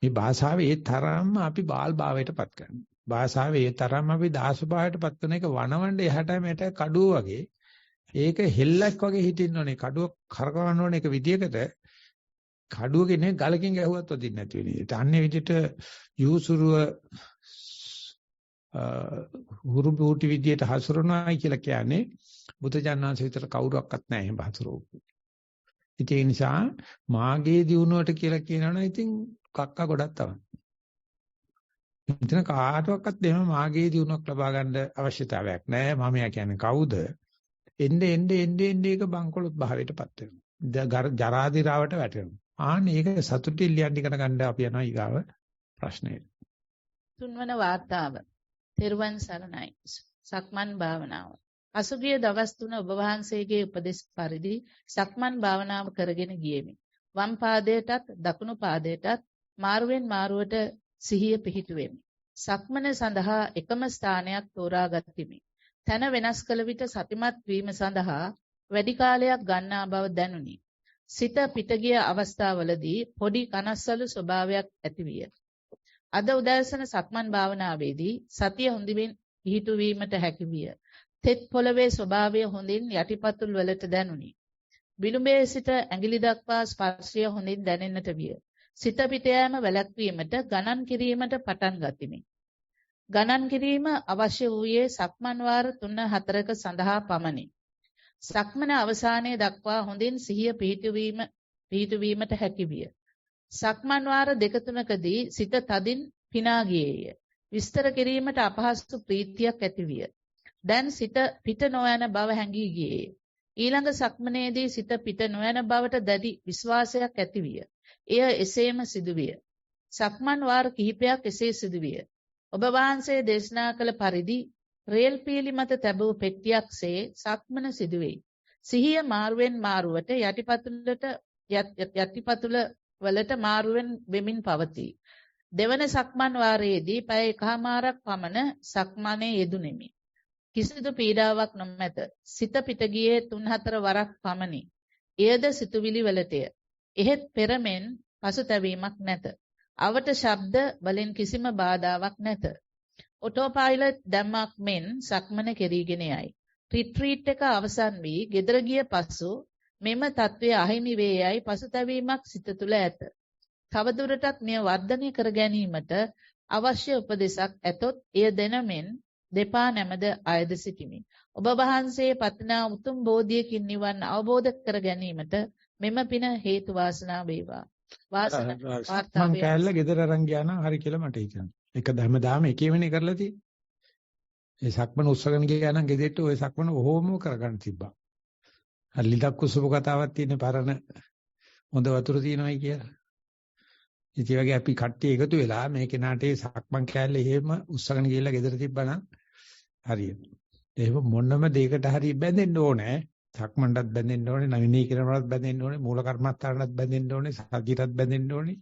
S1: මේ භාෂාවේ ඒ තරම්ම අපි බාල් භාවයටපත් කරනවා. භාෂාවේ ඒ තරම්ම අපි දාස භාවයටපත් කරන එක වනවන්න එහාට මෙට කඩුව වගේ. ඒක හෙල්ලක් වගේ හිටින්න ඕනේ. කඩුව කරකවන්න ඕනේ එක විදියකට. කඩුව කියන්නේ ගලකින් ගැහුවත් වදින්න නැති වෙන විදිහට. අන්නේ විදිහට යූසුරුව හුරු බූටි විදියට හසුරනවායි කියලා කියන්නේ බුදුජානනාංශ විතර කවුරක්වත් නැහැ එහෙම හසුරුවෝ. ඒ නිසා මාගේ දියුණුවට කියලා කියනවනම් ඉතින් කක්ක ගොඩක් තමයි. මෙතන කාටවත් එහෙම මාගේ දියුණුවක් ලබා ගන්න අවශ්‍යතාවයක් නැහැ. මම යා කියන්නේ කවුද? එන්නේ ඒක බංකොලොත් භාවයටපත් වෙනවා. ජරා දිරාවට වැටෙනවා. ඒක සතුටින් ලියන්න ඉගෙන ගන්න අපි යනවා ඊගාව ප්‍රශ්නෙට.
S2: තුන්වන වාර්තාව. තෙරුවන් සරණයි. සක්මන් භාවනාව. පසුගිය දවස් 3 ඔබ වහන්සේගේ උපදෙස් පරිදි සක්මන් භාවනාව කරගෙන ගියෙමි. වම් පාදයටත් දකුණු පාදයටත් මාරුවෙන් මාරුවට සිහිය පිහිටුවෙමි. සක්මන සඳහා එකම ස්ථානයක් තෝරා ගතිමි. තන වෙනස් කළ විට සතිමත් වීම සඳහා වැඩි කාලයක් ගන්නා බව දැනුනි. සිත පිටගිය අවස්ථාවලදී පොඩි කනස්සලු ස්වභාවයක් ඇතිවිය. අද උදෑසන සක්මන් භාවනාවේදී සතිය හොඳින් පිහිටුවීමට හැකියිය. තෙත් පොළවේ ස්වභාවය හොඳින් යටිපතුල් වලට දැනුනි. විලුඹේ සිට ඇඟිලි දක්වා ස්පර්ශය හොඳින් දැනෙන්නට විය. සිත පිට යෑම වැළැක්වීමට ගණන් කිරීමට පටන් ගතිමි. ගණන් කිරීම අවශ්‍ය වූයේ සක්මන් වාර 3-4ක සඳහා පමණි. සක්මන අවසානයේ දක්වා හොඳින් සිහිය පිහිටුවීමට හැකියිය. සක්මන් වාර 2-3කදී සිත තදින් පිනා ගියේය. විස්තර කිරීමට අපහසු ප්‍රීතියක් ඇතිවිය. දැන් සිත පිට නොයන බව හැඟී ගියේය. ඊළඟ සක්මනේදී සිත පිට නොයන බවට දැඩි විශ්වාසයක් ඇතිවිය. එය එසේම සිදුවිය. සක්මන් වාර කිහිපයක් එසේ සිදුවිය. ඔබ වහන්සේ දේශනා කළ පරිදි රේල් පීලි මත තැබූ පෙට්ටියක්සේ සක්මන සිදුවේ. සිහිය මාරුවෙන් මාරුවට යටිපතුල වලට මාරුවෙන් වෙමින් පවතී. දෙවන සක්මන් වාරයේදී පැය එකහමාරක් පමණ සක්මනේ යෙදුණෙමි. කිසිදු පීඩාවක් නොමැත. සිත පිට ගියේ 3-4 වරක් පමණි. එයද සිතුවිලි වලටය. එහෙත් පෙරමෙන් පසුතැවීමක් නැත. අවට ශබ්ද වලින් කිසිම බාධාවක් නැත. ඔටෝ පයිලට් දැම්මක් මෙන් සක්මන කෙරීගෙන යයි. රිට්‍රීට් එක අවසන් වී ගෙදර ගිය පසු මෙම තත්වය අහිමි වේ යයි පසුතැවීමක් සිත තුළ ඇත. තවදුරටත් මෙය වර්ධනය කර ගැනීමට අවශ්‍ය උපදෙසක් ඇතොත් එය දෙනමෙන් දෙපා නැමද අයද සිටිමි. ඔබ වහන්සේ පතනා උතුම් බෝධියකින් නිවන් අවබෝධ කර ගැනීමට මෙම පින හේතු වාසනා වේවා.
S1: මං කැල්ල ගෙදර අරන් ගියා නම් හරි කියලා මට හිතෙනවා. එක හැමදාම එකේ වෙනේ කරලා තියෙන්නේ. ඒ සක්මන උස්සගෙන ගියා නම් ගෙදෙට්ට ওই සක්මන ඔහොම කරගන්න තිබ්බා. හරි ලිදක් කුසුප කතාවක් තියෙන පරණ හොඳ වතුර තියෙනවායි කියලා. ඉතින් වගේ අපි කට්ටිය එකතු වෙලා මේ කෙනාට ඒ සක්මන් කැල්ල එහෙම උස්සගෙන ගිහලා ගෙදර තිබ්බනම් හරියට. එහෙම මොනම දෙයකට හරි බැඳෙන්න ඕනේ. සක්මන්ටත් බැඳෙන්න ඕනේ, නවිනී කරනවලත් බැඳෙන්න ඕනේ, මූල කර්මස්ථානටත් බැඳෙන්න ඕනේ, සතියටත් බැඳෙන්න ඕනේ,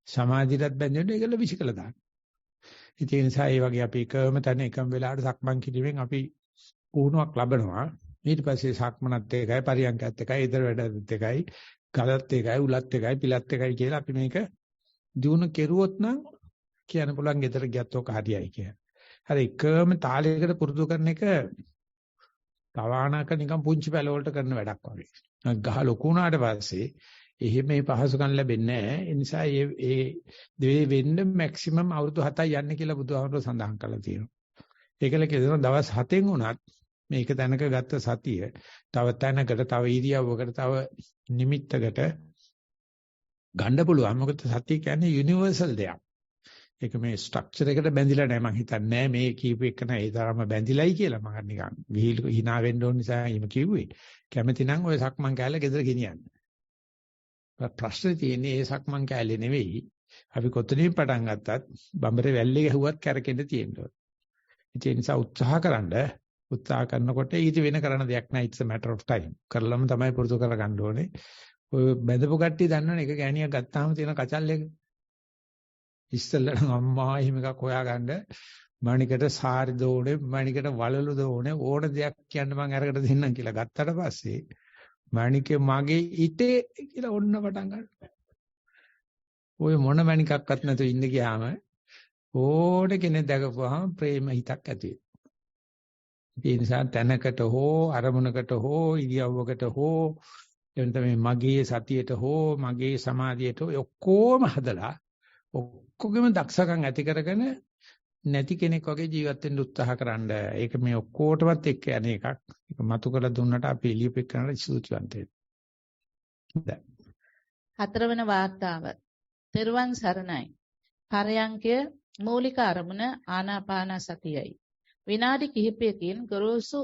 S1: සමාධියටත් බැඳෙන්න ඕනේ. ඒකල විශ්කල දාන්න. ඉතින් ඒ නිසා මේ වගේ අපි එකම තැන එකම වෙලාවට සක්මන් කිරීමෙන් අපි පුහුණුවක් ලබනවා. ඊට පස්සේ සක්මනත් එකයි, පරියන්කත් එකයි, ඉදර වැඩත් එකයි, ගලත් එකයි, උලත් එකයි, පිලත් එකයි කියලා අපි මේක දිනු කෙරුවොත් නම් කියන්න පුළුවන් ගෙදර ගියත් ඔක හරියයි කියලා. හරි එකම තාලයකට පුරුදු කරන එක තවාණක නිකන් පුංචි පැල වලට කරන වැඩක් වගේ. ගහ ලොකු වුණාට පස්සේ එහෙම මේ පහසුකම් ලැබෙන්නේ නැහැ. ඒ නිසා ඒ දෙවේ වෙන්න මැක්සිමම් අවුරුදු 7යි යන්නේ කියලා බුදුහාමුදුරුවෝ සඳහන් කරලා තියෙනවා. ඒකල කියනවා දවස් 7න් උනත් මේක තැනක ගත්ත සතිය තව තැනකට, තව ඉරියව්වකට, තව නිමිත්තකට ගන්න පුළුවන්. මොකද සතිය කියන්නේ යුනිවර්සල් දෙයක්. ඒක මේ ස්ට්‍රක්චර් එකට බැඳිලා නැහැ. මම හිතන්නේ මේ කීප එක නෑ ඒ තරම්ම බැඳිලයි කියලා. මම නිකන් hina වෙන්න ඕන නිසා එහෙම කිව්වේ. කැමති නම් ඔය සක්මන් කෑල්ල ගෙදර ගෙනියන්න. ප්‍රශ්නේ තියෙන්නේ ඒ සක්මන් කෑල්ලේ නෙවෙයි. අපි කොතනින් පටන් ගත්තත් බඹරේ වැල්ලේ ගැහුවත් කැරකෙන්න තියෙනවා. ඒ නිසා උත්සාහ කරනකොට ඊට වෙන කරන දෙයක් නෑ. it's a matter of time. කරලම තමයි පුරුදු කරගන්න ඕනේ. ඔය බැඳපු කට්ටිය දන්නවනේ එක ගෑණියක් ගත්තාම තියෙන කචල් එක. ඉස්සෙල්ලා අම්මා එහෙම එකක් හොයාගන්න මණිකට සාරි දෝනේ, මණිකට වලලු දෝනේ ඕන දෙයක් කියන්න මම අරකට දෙන්නම් කියලා ගත්තට පස්සේ මණිකේ මගේ ඉතේ කියලා ඔන්න පටන් ගන්නවා. ඔය මොන මණිකක්වත් නැතුව ඉන්න ගියාම ඕඩ කෙනෙක් දැකපුවාම ප්‍රේම හිතක් ඇති වෙනවා. ඒ නිසා තැනකට හෝ අරමුණකට හෝ ඉරියව්වකට හෝ එතන මේ මගේ සතියට හෝ මගේ සමාධියට ඔක්කොම හදලා ඔක්කොගෙම දක්ෂකම් ඇති කරගෙන නැති කෙනෙක් වගේ ජීවත් වෙන්න උත්සාහ කරන්න. ඒක මේ ඔක්කොටවත් එක්ක යන එකක්. ඒක මතු කරලා දුන්නට අපි එළියපෙක් කරන්න ස්තුතිවන්ත වෙනවා.
S2: හතරවන වාර්තාව. තෙරුවන් සරණයි. පරයන්කය මූලික අරමුණ ආනාපාන සතියයි. විනාඩි කිහිපයකින් ගොරෝසු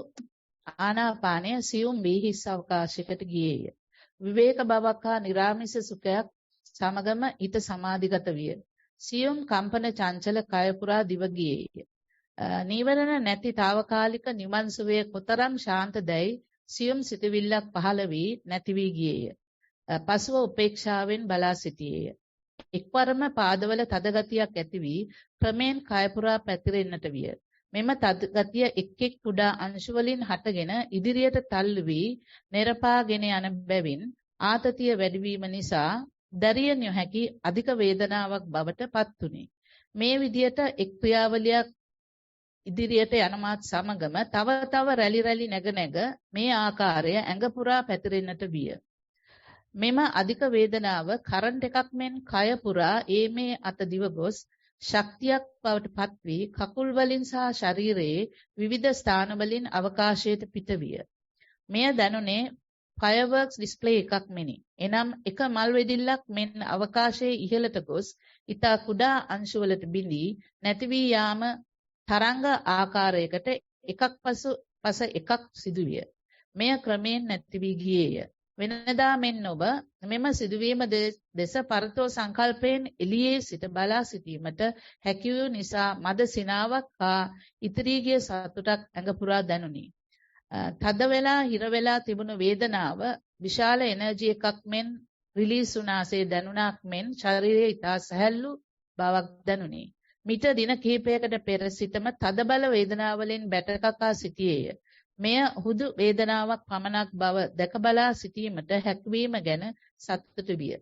S2: ආනාපානය සියුම් වී හිස් අවකාශයකට ගියේය. විවේක බවක් හා නිරාමිස සුඛයක් සමගම ඊට සමාධිගත විය. සියුම් කම්පන චංචල කය පුරා දිව ගියේය. නීවරණ නැති తాවකාලික නිවන් සුවය කොතරම් ශාන්තදයි සියුම් සිතවිල්ලක් පහළ වී නැති වී ගියේය. පසුව උපේක්ෂාවෙන් බලා සිටියේය. එක්වරම පාදවල තද ගතියක් ඇති වී ක්‍රමෙන් කය පුරා පැතිරෙන්නට විය. මෙම තද ගතිය එක් එක් කුඩා අංශ වලින් හටගෙන ඉදිරියට තල්ලු වී නිරපාගෙන යන බැවින් ආතතිය වැඩි වීම නිසා දරිය නොහැකි අධික වේදනාවක් බවට පත්ුනේ. මේ විදියට එක් ක්‍රියාවලියක් ඉදිරියට යනමාත් සමගම තව තව රැලි නැග මේ ආකාරය ඇඟ පුරා පැතිරෙන්නට විය. මෙම අධික වේදනාව කරන්ට් එකක් මෙන් කය පුරා මේ අත දිව ගොස් ශක්තියක් බවට පත් වී කකුල් වලින් සහ ශරීරයේ විවිධ ස්ථාන වලින් අවකාශයට පිට විය. මෙය දැනුනේ fireworks display එකක් මෙනි. එනම් එක මල් වෙදිල්ලක් මෙන් අවකාශයේ ඉහළට ගොස් ඊට කුඩා අංශු වලට බිඳී නැති වී යාම තරංග ආකාරයකට එකක් පස එකක් සිදුවිය. මෙය ක්‍රමයෙන් නැති වී ගියේය. වෙනදා මෙන් ඔබ මෙම සිදුවීම දෙස පරතෝ සංකල්පයෙන් එළියේ සිට බලා සිටීමට හැකි වූ නිසා මද සිනාවක් හා ඉතිරී ගිය සතුටක් ඇඟ පුරා දැනුනි. තද වෙලා හිර වෙලා තිබුණු වේදනාව විශාල එනර්ජි එකක් මෙන් රිලීස් වුණාසේ දැනුණක් මෙන් ශරීරයේ ඉතා සැහැල්ලු බවක් දැනුනි. මිට දින කිහිපයකට පෙර සිටම තද බල වේදනාවලින් බැටකකා සිටියේය. මෙය හුදු වේදනාවක් පමණක් බව දැක බලා සිටීමට හැකියවීම ගැන සතුටු විය.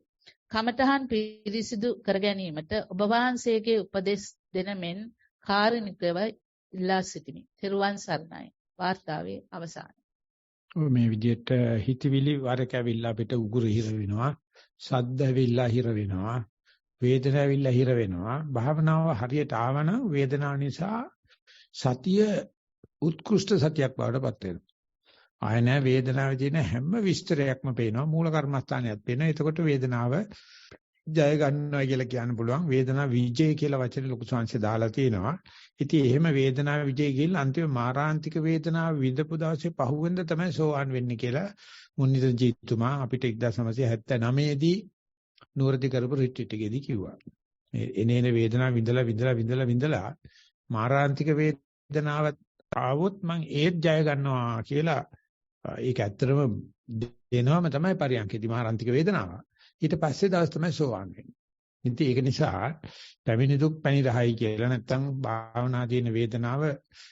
S2: කමඨහන් පිරිසිදු කර ගැනීමට ඔබ වහන්සේගේ උපදෙස් දෙන මෙන් කාරුණිකව ඉල්ලා සිටිමි. තෙරුවන් සරණයි. වාර්තාවේ අවසානය.
S1: මේ විදිහට හිතවිලි වරක ඇවිල්ලා අපිට උගුරු හිර වෙනවා, සද්ද ඇවිල්ලා හිර වෙනවා, වේදනාව ඇවිල්ලා හිර වෙනවා. භාවනාව හරියට ආවනම් වේදනාව නිසා සතිය උත්කෘෂ්ඨ සතියක් බවට පත් වෙනවා. ආය නැ වේදනාවේ තියෙන හැම විස්තරයක්ම පේනවා. මූල කර්මස්ථානයක් පේනවා. එතකොට වේදනාව ජය ගන්නවා කියලා කියන්න පුළුවන්. වේදනාව විජය කියලා වචනේ ලොකු සංශය දාලා තියෙනවා. ඉතින් එහෙම වේදනාව විජය කියලා අන්තිම මාරාන්තික වේදනාව විඳපු දවසේ පහුවෙන්ද තමයි සෝවාන් වෙන්නේ කියලා මුනිත ජීතුමා අපිට 1979 දී නුවරදි කරපු රිට්‍රීට් එකේදී කිව්වා. මේ එනේන වේදනාව විඳලා මාරාන්තික වේදනාවත් ආවොත් මං ඒත් ජය ගන්නවා කියලා ඒක ඇත්තටම දෙනවම තමයි පරියන්කේදී මහාන්තික වේදනාව. ඊට පස්සේ දවස් තමයි සෝවාන් වෙන්නේ. ඉතින් ඒක නිසා පැමිණි දුක් පැණි රහයි කියලා නැත්තම් භාවනා දින වේදනාව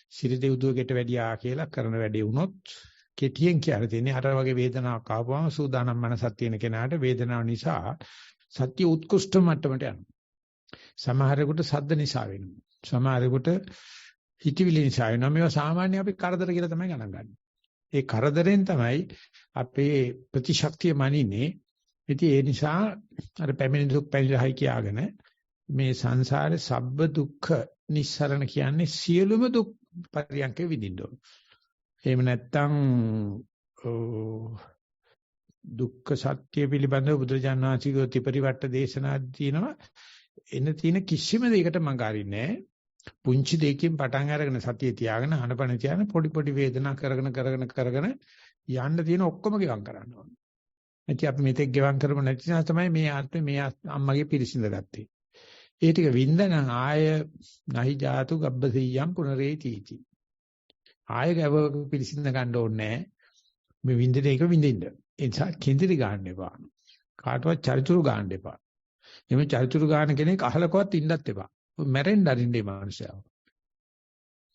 S1: සිරිතේ උදුවකට වැඩියා කියලා කරන වැඩේ වුණොත් කෙටියෙන් කියලා තියෙන්නේ අර වගේ වේදනාවක් ආවම සූදානම් මනසක් තියෙන කෙනාට වේදනාව නිසා සත්‍ය උත්කෘෂ්ඨ මට්ටමට යනවා. සමහරෙකුට සද්ද නිසා වෙනවා. සමහරෙකුට හිතවිලි නිසා වෙනවා. මේවා සාමාන්‍ය අපි කරදර කියලා තමයි ගණන් ගන්න. ඒ කරදරෙන් තමයි අපේ ප්‍රතිශක්තිය මනින්නේ. ඉතින් ඒ නිසා අර පැමිණි දුක් පැමිණිලායි කියාගෙන මේ සංසාරේ සබ්බ දුක්ඛ නිස්සරණ කියන්නේ සියලුම දුක් පරියන්කේ විඳින්න ඕන. එහෙම නැත්නම් දුක්ඛ සත්‍ය පිළිබඳව බුදුරජාණන් වහන්සේගේ ත්‍රිපරිවට්ට දේශනාදී තියෙනවා. එන තියෙන කිසිම දෙයකට මඟ අරින්නේ නැහැ. පුංචි දෙයකින් පටන් අරගෙන සතිය තියාගෙන අනපන තියාගෙන පොඩි වේදනා කරගෙන යන්න තියෙන ඔක්කොම ගෙවම් කරන්න ඕනේ. නැති අපි මෙතෙක් ගෙවම් කරමු නැති නිසා තමයි මේ ආත්මේ මේ අම්මගේ පිරිසිඳ ගත්තේ. ඒ ටික වින්දනම් ආය නහි ජාතු ගබ්බසීයම් පුනරේතිති. ආය ගව පිරිසිඳ ගන්න ඕනේ නැහැ. මේ වින්දන එක විඳින්න. ඒ නිසා කිඳිරි ගන්න එපා. කාටවත් චරිචුරු ගන්න එපා. එමේ චරිචුරු ගන්න කෙනෙක් අහලකවත් ඉන්නත් එපා. මැරෙන්න අරින්නේ මානුෂයාව.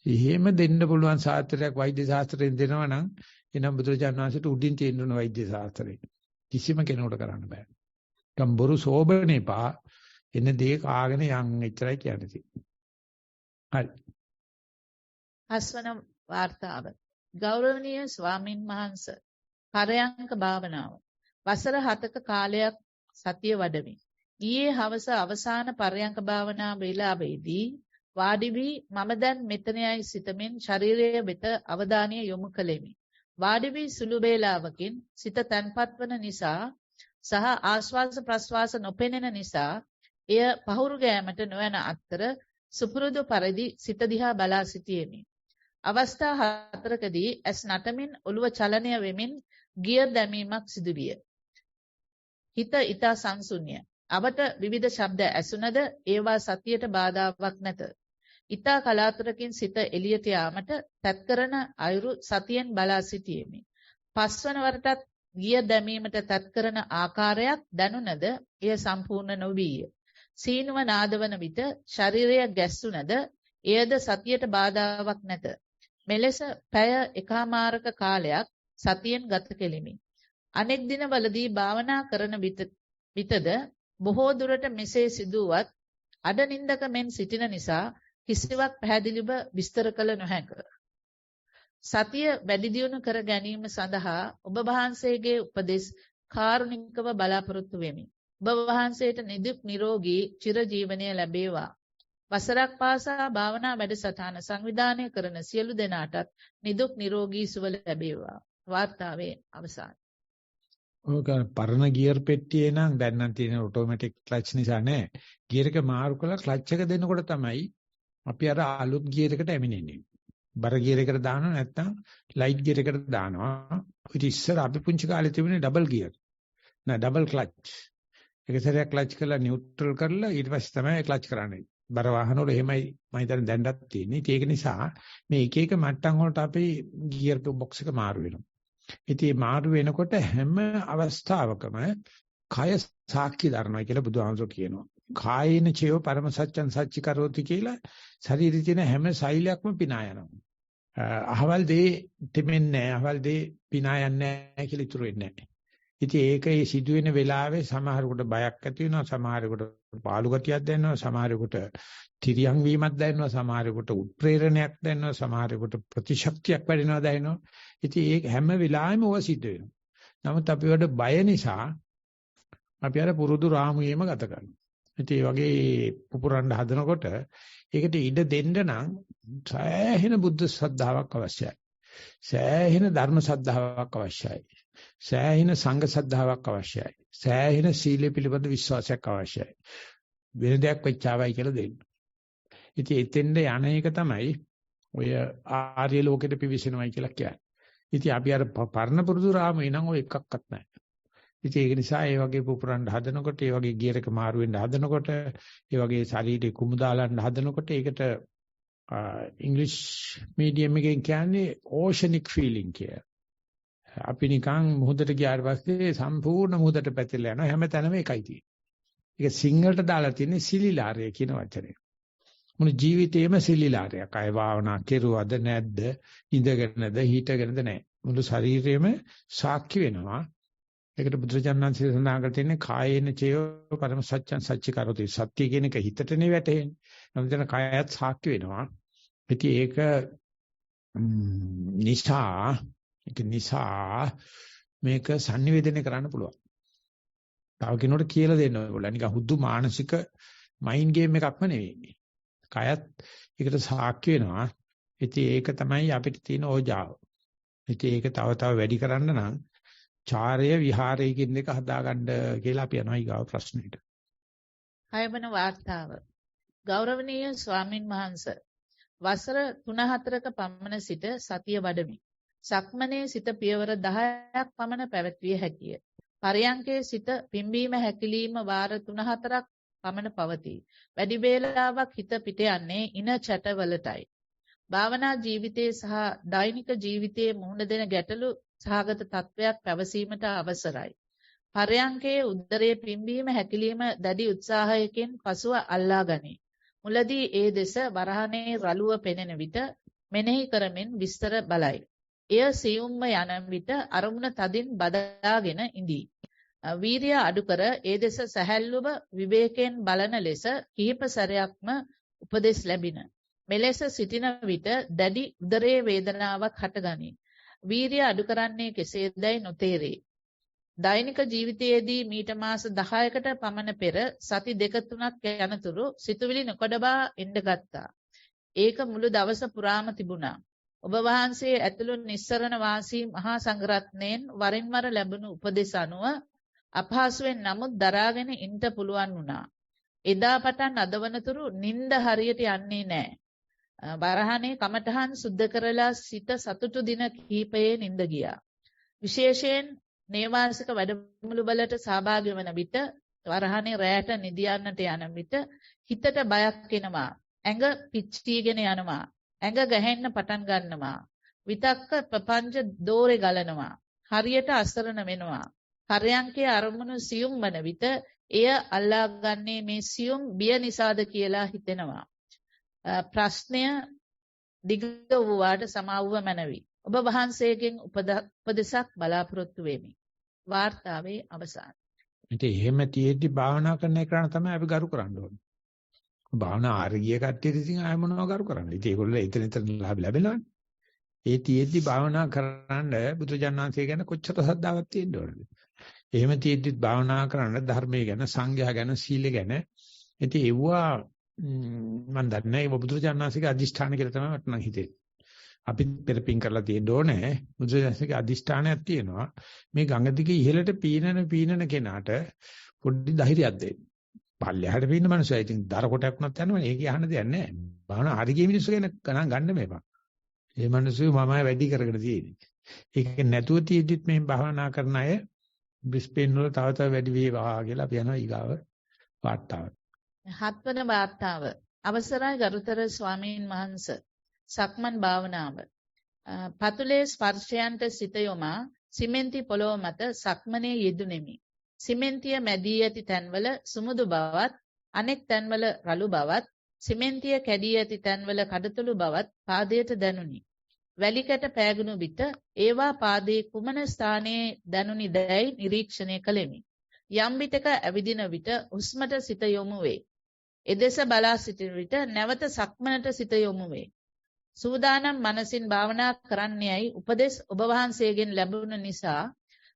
S1: එහෙම දෙන්න පුළුවන් ශාස්ත්‍රයක් වෛද්‍ය ශාස්ත්‍රයෙන් දෙනවා නම් එනම් බුදුරජාණන් වහන්සේට උඩින් තියෙන ඕන වෛද්‍ය ශාස්ත්‍රය. කිසිම කෙනෙකුට කරන්න බෑ. ගම්බරු සෝබනේපා එන දේ කාගෙන යන් එච්චරයි කියන්නේ. හරි.
S2: අස්වන වාර්තාව. ගෞරවනීය ස්වාමින් වහන්සේ පරයන්ක භාවනාව. වසර 7ක කාලයක් සතිය වඩමි. ඊයේ හවස අවසාන පරයන්ක භාවනා වේලාවේදී වාඩි වී මම දැන් මෙතනයි සිතමින් ශරීරයේ වෙත අවධානය යොමු කළෙමි. වාඩි වී සුළු වේලාවකින් සිත තැන්පත් වන නිසා සහ ආශ්වාස ප්‍රශ්වාස නොපෙනෙන නිසා එය පහුරු ගෑමට නොයන අතර සුපුරුදු පරිදි සිත දිහා බලා සිටියෙමි. අවස්ථා 4කදී ඇස් නටමින් ඔළුව චලනය වෙමින් ගියර් දැමීමක් සිදු විය. හිත ඊතා සංසුන්්‍ය. අවට විවිධ ශබ්ද ඇසුනද ඒවා සතියට බාධාවක් නැත. ඊතා කලාතුරකින් සිත එළියට යාමට තත් කරන අයුරු සතියෙන් බලා සිටියෙමි. පස්වන වරටත් ගියර් දැමීමට තත් කරන ආකාරයක් දැනුණද එය සම්පූර්ණ නොවිය. සීනුව නාදවන විට ශරීරය ගැස්සුනද එයද සතියට බාධාවක් නැත. මෙලෙස පැය එකමාරක කාලයක් සතියෙන් ගත කෙලිමි. අනෙක් දිනවලදී භාවනා කරන විටද බොහෝ දුරට මෙසේ සිදුවත් අඩනින්දක මෙන් සිටින නිසා කිසිවක් පැහැදිලිව විස්තර කළ නොහැක. සතිය වැඩි දියුණු කර ගැනීම සඳහා ඔබ වහන්සේගේ උපදෙස් කාරුණිකව බලාපොරොත්තු වෙමි. ඔබ වහන්සේට නිදුක් නිරෝගී චිරජීවනය ලැබේවා. වසරක් පාසා භාවනා වැඩසටහන සංවිධානය කරන සියලු දෙනාටත් නිදුක් නිරෝගී සුව ලැබේවා. වාර්තාවේ අවසන්.
S1: ඔක පරණ ගියර් පෙට්ටියේ නම් දැන් නම් තියෙන ඔටෝමැටික් ක්ලච් නිසා නෑ. ගියර් එක මාරු කරලා ක්ලච් එක දෙනකොට තමයි අපි අර අලුත් ගියර් එකට ඇමිනෙන්නේ. බර ගියර් එකට දානවා නැත්නම් ලයිට් ගියර් එකට දානවා. ඊට ඉස්සර අපි පුංචි කාලේ තිබුණේ ඩබල් ගියර්. නෑ ඩබල් ක්ලච්. එක සැරයක් ක්ලච් කරලා නියුට්‍රල් කරලා ඊට පස්සේ තමයි ක්ලච් කරන්නේ. බර වාහන වල එහෙමයි මම හිතන්නේ දැන්වත් තියෙන්නේ. ඒක නිසා මේ එක එක මට්ටම් වලට අපි ගියර් බොක්ස් එක මාරු වෙනවා. ඉතින් මාරු වෙනකොට හැම අවස්ථාවකම කය සාක්ෂි දරනවා කියලා බුදුහාමුදුරුවෝ කියනවා. කායේන චේව පරම සත්‍යං සච්චි කරෝති කියලා ශරීරයේ තියෙන හැම සෛලයක්ම පිනා යනවා. අහවල් දේ දෙමෙන්නේ නැහැ. අහවල් දේ පිනා යන්නේ නැහැ කියලා ඉතුරු වෙන්නේ නැහැ. ඉතින් ඒකේ සිදුවෙන වෙලාවේ සමහරකට බයක් ඇති වෙනවා, සමහරකට පාළු ගතියක් දැනෙනවා, සමහරකට තිරියන් වීමක් දැනෙනවා, සමහරකට උත්ප්‍රේරණයක් දැනෙනවා, සමහරකට ප්‍රතිශක්තියක් වැඩෙනවා දැනෙනවා. ඉතින් ඒක හැම වෙලාවෙම ඕවා සිද්ධ වෙනවා. නමුත් අපි වල බය නිසා අපි අර පුරුදු රාමුවේම ගත කරනවා. ඉතින් ඒ වගේ පුපුරන්න හදනකොට ඒකට ඉඩ දෙන්න නම් සෑහෙන බුද්ධ ශ්‍රද්ධාවක් අවශ්‍යයි. සෑහෙන ධර්ම ශ්‍රද්ධාවක් අවශ්‍යයි. සෑහෙන සංඝ ශ්‍රද්ධාවක් අවශ්‍යයි. සෑහෙන සීල පිළිබඳ විශ්වාසයක් අවශ්‍යයි. වෙන දෙයක් වෙච්චාවයි කියලා දෙන්න. ඉතින් එතෙන්ද යන එක තමයි ඔය ආර්ය ලෝකෙට පිවිසෙනවයි කියලා කියන්නේ. ඉතින් අපි අර පරණ පුරුදු රාමේ නම් ඔය එකක්වත් නැහැ. ඉතින් ඒක නිසා ඒ වගේ පුපුරන්න හදනකොට, ඒ වගේ ගියර් එක මාරු වෙන්න හදනකොට, ඒ වගේ ශරීරේ කුමුදාලන්න හදනකොට ඒකට ඉංග්‍රීසි මීඩියම් එකෙන් කියන්නේ ඕෂනික් ෆීලිං කියලා. අපි නිකන් මුහුදට ගියාට පස්සේ සම්පූර්ණ මුහුදට පැතිරලා යනවා. හැම තැනම එකයි තියෙන්නේ. ඒක සිංහලට දාලා තියෙන්නේ සිලිලාරය කියන වචනේ. මුළු ජීවිතේම සිලිලාරයක්. අය භාවනා කෙරුවද නැද්ද? ඉඳගෙනද හිටගෙනද නැහැ. මුළු ශරීරෙම සාක්ෂි වෙනවා. ඒකට බුදුරජාණන්සේ සඳහන් කර තියෙන්නේ කායේන චේව පරම සත්‍යං සච්චි කරෝති. සත්‍ය කියන එක හිතටනේ වැටෙන්නේ. නමුත් එතන කායයත් සාක්ෂි වෙනවා. ඉතින් ඒක නිසා මේක sannivedana කරන්න පුළුවන්. තව කෙනෙකුට කියලා දෙන්න ඕගොල්ලෝ. නිකන් හුදු මානසික මයින්ඩ් ගේම් එකක්ම නෙවෙයි. කයත් ඒකට සාක්ෂි වෙනවා. ඉතින් ඒක තමයි අපිට තියෙන ඕජාව. ඉතින් ඒක තව වැඩි කරන්න නම් චාරය විහාරය කියන එක හදාගන්න කියලා අපි යනවා ඊගාව ප්‍රශ්නෙට.
S2: හයවන වාර්තාව. ගෞරවනීය ස්වාමින් වහන්සේ වසර 3-4ක පමණ සිට සතිය වඩමි. සක්මනේ සිත පියවර 10ක් පමණ පැවැත්විය හැකිය. පරයන්කේ සිත පිම්බීම හැකිලිම වාර 3-4ක් පමණ පවතී. වැඩි වේලාවක් හිත පිට යන්නේ ඉන චැටවලටයි. භාවනා ජීවිතයේ සහ දෛනික ජීවිතයේ මුහුණ දෙන ගැටලු සහගත තත්වයක් පැවසීමට අවසරයි. පරයන්කේ උදරයේ පිම්බීම හැකිලිම දැඩි උත්සාහයකින් පසුව අල්ලා ගනී. මුලදී ඒ දෙස වරහනේ රළුව පෙනෙන විට මෙනෙහි කරමින් විස්තර බලයි. එය සියුම්ම යන විට අරමුණ තදින් බදාගෙන ඉඳී. වීර්ය අඩු කර ඒ දෙස සැහැල්ලුව විවේකයෙන් බලන ලෙස කිහිප සැරයක්ම උපදෙස් ලැබින. මෙලෙස සිටින විට දැඩි උදරයේ වේදනාවක් හටගනී. වීර්ය අඩු කරන්නේ කෙසේදයි නොතේරේ. දෛනික ජීවිතයේදී මීට මාස 10කට පමණ පෙර සති 2-3ක් යනතුරු සිතුවිලි නොකඩවා එන්න ගත්තා. ඒක මුළු දවස පුරාම තිබුණා. ඔබ වහන්සේ ඇතුළු නිස්සරණ වාසී මහා සංඝරත්නයෙන් වරින් වර ලැබුණු උපදෙස් අනුව අපහසුවෙන් නමුත් දරාගෙන ඉන්න පුළුවන් වුණා. එදා පටන් අද වනතුරු නිින්ද හරියට යන්නේ නැහැ. වරහනේ කමඨහන් සුද්ධ කරලා සිත සතුටු දින කිහිපයේ නිින්ද ගියා. විශේෂයෙන් නේවාසික වැඩමුළු වලට සහභාගී වන විට වරහනේ රැයට නිදියන්නට යන විට හිතට බයක් එනවා. ඇඟ පිච්චීගෙන යනවා. ඇඟ ගැහෙන්න පටන් ගන්නවා. විතක්ක ප්‍රපංච දෝරේ ගලනවා. හරියට අසරණ වෙනවා. පරයන්කේ අරමුණු සියුම් වන විට එය අල්ලාගන්නේ මේ සියුම් බිය නිසාද කියලා හිතෙනවා. ප්‍රශ්නය දිග වූාට සමාවව මැනවි. ඔබ වහන්සේගෙන් උපදෙසක් බලාපොරොත්තු වෙමි. වාර්තාවේ අවසාන.
S1: ඉතින් එහෙම තියෙද්දි භාවනා කරන එක තමයි අපි ගරු කරන්න ඕනේ. භාවනා ආර්ගිය කට්ටියට ඉතින් ආය මොනව ගරු කරන්නේ. ඉතින් ඒගොල්ලෝ එතන ලාභ ලැබෙනවනේ. ඒ තියෙද්දි භාවනා කරන්න බුදුජානනාංශය ගැන කොච්චර ශ්‍රද්ධාවක් තියෙන්න ඕනද? එහෙම තියෙද්දි භාවනා කරන්න ධර්මය ගැන, සංඝයා ගැන, සීල ගැන ඉතින් ඒවා මම දන්නේ ඒ බුදුජානනාංශිකේ අදිෂ්ඨාන කියලා තමයි මට නම් හිතෙන්නේ. අපි පෙරපින් කරලා තියෙන්න ඕනේ. බුදුජානනාංශිකේ අදිෂ්ඨානයක් තියෙනවා. මේ ගඟ දිගේ ඉහළට පීනන කෙනාට පොඩි ධෛර්යයක් දෙන්න. පල්ලෙහාට පීනන මනුස්සයා ඉතින් දර කොටයක් වුණත් යනවනේ. ඒක අහන්න දෙයක් නැහැ. භාවනා ආර්ගිය මිනිස්සු ගැන ගණන් ගන්න මේපා. ඒ මිනිස්සු මමයි වැඩි කරගෙන තියෙන්නේ. ඒක නැතුව තියෙද්දිත් මේ භාවනා කරන අය බ්‍රිස්බේන් වල තව තව වැඩි වේවා කියලා අපි යනවා ඊගාව වාර්තාවට.
S2: හත්වන වාර්තාව. අවසරයි ගරුතර ස්වාමීන් වහන්සේ. සක්මන් භාවනාව. පතුලේ ස්පර්ශයන්ට සිත යොමා සිමෙන්ති පොළොව මත සක්මනේ යෙදුණෙමි. සිමෙන්තිය මැදී ඇති තැන්වල සුමුදු බවත් අනෙක් තැන්වල රළු බවත් සිමෙන්තිය කැඩී ඇති තැන්වල කඩතුළු බවත් පාදයට දැනුනි. වැලිකට පෑගුණු විට ඒවා පාදයේ කුමන ස්ථානයේ දැනුනි දැයි නිරීක්ෂණය කළෙමි. යම් විටක ඇවිදින විට හුස්මට සිත යොමු වේ. එදෙස බලා සිටින විට නැවත සක්මනට සිත යොමු වේ. සූදානම් මනසින් භාවනා කරන්නේයි උපදෙස් ඔබ වහන්සේගෙන් ලැබුණ නිසා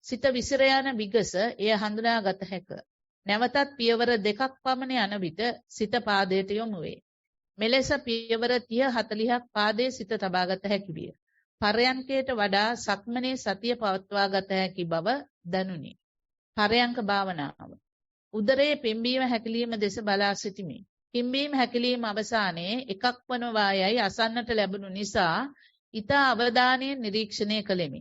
S2: සිත විසිර යන විගස එය හඳුනාගත හැක. නැවතත් පියවර දෙකක් පමණ යන විට සිත පාදයට යොමු වේ. මෙලෙස පියවර 30-40ක් පාදයේ සිත තබාගත හැකි විය. පරයන්කයට වඩා සක්මනේ සතිය පවත්වා ගත හැකි බව දැනුනි. පරයන්ක භාවනාව. උදරයේ පිම්බීම හැකිලිම දෙස බලා සිටිමි. පිම්බීම හැකිලිම අවසානයේ එකක් වන වායයි අසන්නට ලැබුණු නිසා ඊතා අවධානයෙන් නිරීක්ෂණය කළෙමි.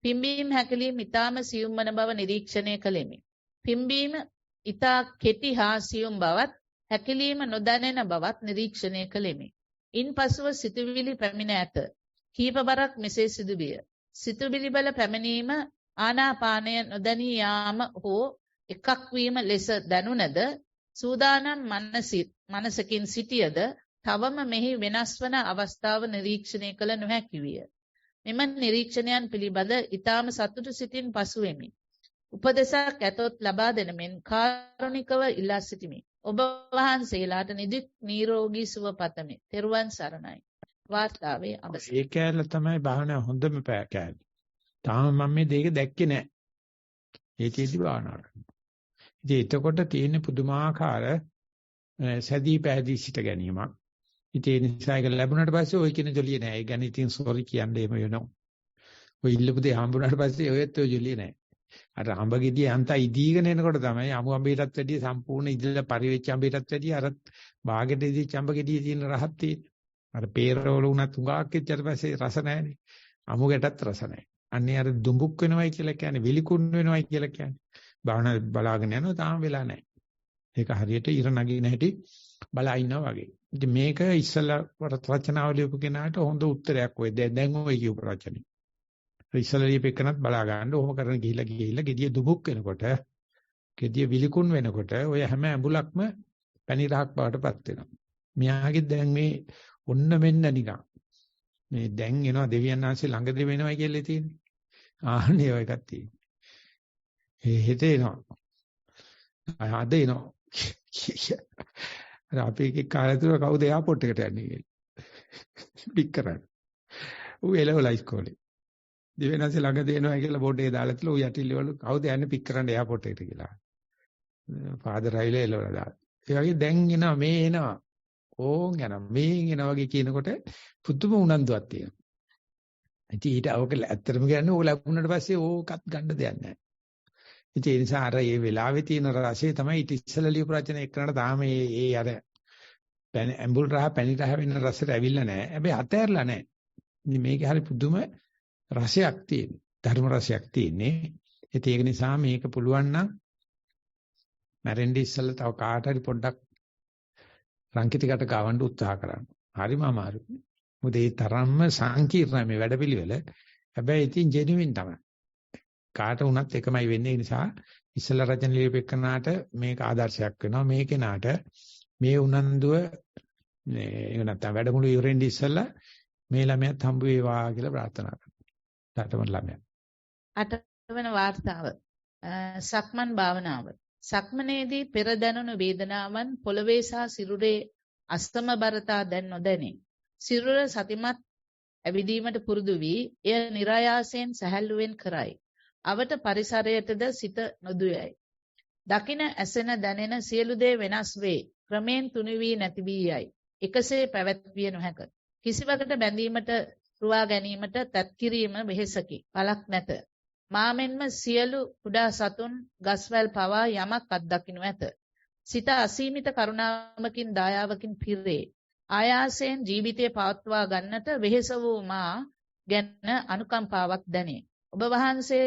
S2: පිම්බීම හැකිලිම ඊතාම සියුම් වන බව නිරීක්ෂණය කළෙමි. පිම්බීම ඊතා කෙටි හා සියුම් බවත් හැකිලිම නොදැනෙන බවත් නිරීක්ෂණය කළෙමි. ඉන්පසුව සිතුවිලි පැමිණ ඇත. කීපවරක් මෙසේ සිදුවිය. සිතුවිලි බල පැමිණීම ආනාපානය නොදැනී යාම හෝ එකක් වීම ලෙස දැනුණද සූදානම් මනසකින් සිටියද තවම මෙහි වෙනස් වන අවස්ථාව නිරීක්ෂණය කළ නොහැකි විය. මෙම නිරීක්ෂණයන් පිළිබඳ ඊටාම සතුටු සිතින් පසු වෙමි. උපදේශක් ඇතොත් ලබා දෙන මෙන් කාරුණිකව ඉල්ලා සිටිමි. ඔබ වහන්සේලාට නිදුක් නිරෝගී සුව පතමි. තෙරුවන් සරණයි. වාර්තාවේ අවසන්.
S1: ඒ කැලේ තමයි භාවනා හොඳම කැලේ. තාම මම මේ දෙක දැක්කේ නැහැ. ඒකේදී භාවනා කරනවා. ඉතින් එතකොට තියෙන පුදුමාකාර සැදී පැහැදී සිට ගැනීමක්. ඉතින් ඒ නිසා ඒක ලැබුණාට පස්සේ ওই කියන ජොලිය නෑ. ඒ ගැන ඉතින් සෝරි කියන්නේ එහෙම වෙනවා. ඔය ඉල්ලපු දේ හම්බුනාට පස්සේ ඔයත් ඔය ජොලිය නෑ. අර අඹ ගෙඩිය අන්ත ඉදීගෙන එනකොට තමයි අමු අඹයටත් වැඩිය සම්පූර්ණ ඉදලා පරිවෙච්ච අඹයටත් වැඩිය අර බාගෙට ඉදිච්ච අඹ ගෙඩියේ තියෙන රහත් තියෙන්නේ. අර peerවල උනත් උඟාක් ඉච්චට පස්සේ රස නැහැනේ. අමු ගැටත් රස නැහැ. අන්නේ අර දුඹුක් වෙනවයි කියලා කියන්නේ විලිකුණු වෙනවයි කියලා කියන්නේ. භාවනා බලාගෙන යනවා තාම වෙලා නැහැ. ඒක හරියට ඉර නගින හැටි බලා ඉන්නවා වගේ. ඉතින් මේක ඉස්සලා රචනාව ලියපු කෙනාට හොඳ උත්තරයක් වෙයි. දැන් ඔය කියපු රචනෙ. ඉස්සලා ලියපෙකනත් බලා ගන්න. ඔහොම කරන ගිහිල්ලා gediya දුබුක් වෙනකොට, gediya විලිකුණු වෙනකොට ඔය හැම ඇඹුලක්ම පැණි රහක් බවටපත් වෙනවා. මෙයාගේ දැන් මේ ඔන්න මෙන්න නිකන්. මේ දැන් එනවා දෙවියන් වහන්සේ ළඟද වෙනවා කියලා තියෙන්නේ. ආන්නේ ඔය එකක් තියෙන්නේ. හෙට එනවා. අද එනවා. අර අපේ එකේ කාලේතුර කවුද එයාපෝට් එකට යන්නේ කියලා. පික් කරන්නේ. ඌ එළවලා ඉස්කෝලේ. දෙවෙනන්සේ ළඟ දෙනවා කියලා බෝඩ් එකේ දාලා තියලා ඌ යටිල්ලවලු කවුද යන්නේ පික් කරන්න එයාපෝට් එකට කියලා. ෆාදර් රයිලා එළවලා දාලා. ඒ වගේ දැන් එනවා මේ එනවා. ඕන් යනවා මේ එනවා වගේ කියනකොට පුදුම උනන්දුවක් තියෙනවා. ඉතින් ඊට අවක ඇත්තටම කියන්නේ ඕක ලැබුණාට පස්සේ ඕකත් ගන්න දෙයක් නැහැ. ඉතින් ඒ නිසා අර මේ වෙලාවේ තියෙන රසය තමයි ඊට ඉස්සෙල්ලා ලියපු රචන එක්කනට තාම ඒ අර ඇඹුල් රහ පැණි රහ වෙන රසයට ඇවිල්ලා නැහැ. හැබැයි අතෑරලා නැහැ. ඉතින් මේකේ හරි පුදුම රසයක් තියෙන. ධර්ම රසයක් තියෙන්නේ. ඒක නිසා මේක පුළුවන් නම් මැරෙන්නේ ඉස්සෙල්ලා තව කාට හරි පොඩ්ඩක් රංකිතකට ගවන්න උත්සාහ කරන්න. හරිම අමාරුයි. මොකද ඒ තරම්ම සංකීර්ණයි මේ වැඩපිළිවෙල. හැබැයි ඉතින් ජෙනුවින් තමයි. කාට වුණත් එකමයි වෙන්නේ. ඒ නිසා ඉස්සෙල්ලා රචන ලියපෙන්නාට මේක ආදර්ශයක් වෙනවා. මේ කෙනාට මේ උනන්දුව ඒක නැත්තම් වැඩමුළු ඉවරෙන්නේ ඉස්සෙල්ලා මේ ළමයාත් හම්බ වේවා කියලා ප්‍රාර්ථනා කරනවා. තාත්තම ළමයා.
S2: 8 වෙනි වාර්තාව. සක්මන් භාවනාව. සක්මනේදී පෙර දැනුණු වේදනාවන් පොළවේ සහ සිරුරේ අස්තමබරතා දැන් නොදැනේ. සිරුර සතිමත් ඇවිදීමට පුරුදු වී එය નિરાයාසයෙන් සැහැල්ලුවෙන් කරයි. අවට පරිසරයටද සිත නොදුයයි. දකින ඇසෙන දැනෙන සියලු දේ වෙනස් වේ. ක්‍රමෙන් තුනි වී නැති වී යයි. එකසේ පැවැත්විය නොහැක. කිසිවකට බැඳීමට රුවා ගැනීමට තත් කිරීම වෙහෙසකි. පළක් නැත. මාමෙන්ම සියලු කුඩා සතුන් ගස්වැල් පවා යමක් අත්දකින්නු ඇත. සිත අසීමිත කරුණාවකින් දයාවකින් පිරේ. ආයාසයෙන් ජීවිතය පවත්වා ගන්නට වෙහෙස වූ මා ගැන අනුකම්පාවක් දැනේ. ඔබ වහන්සේ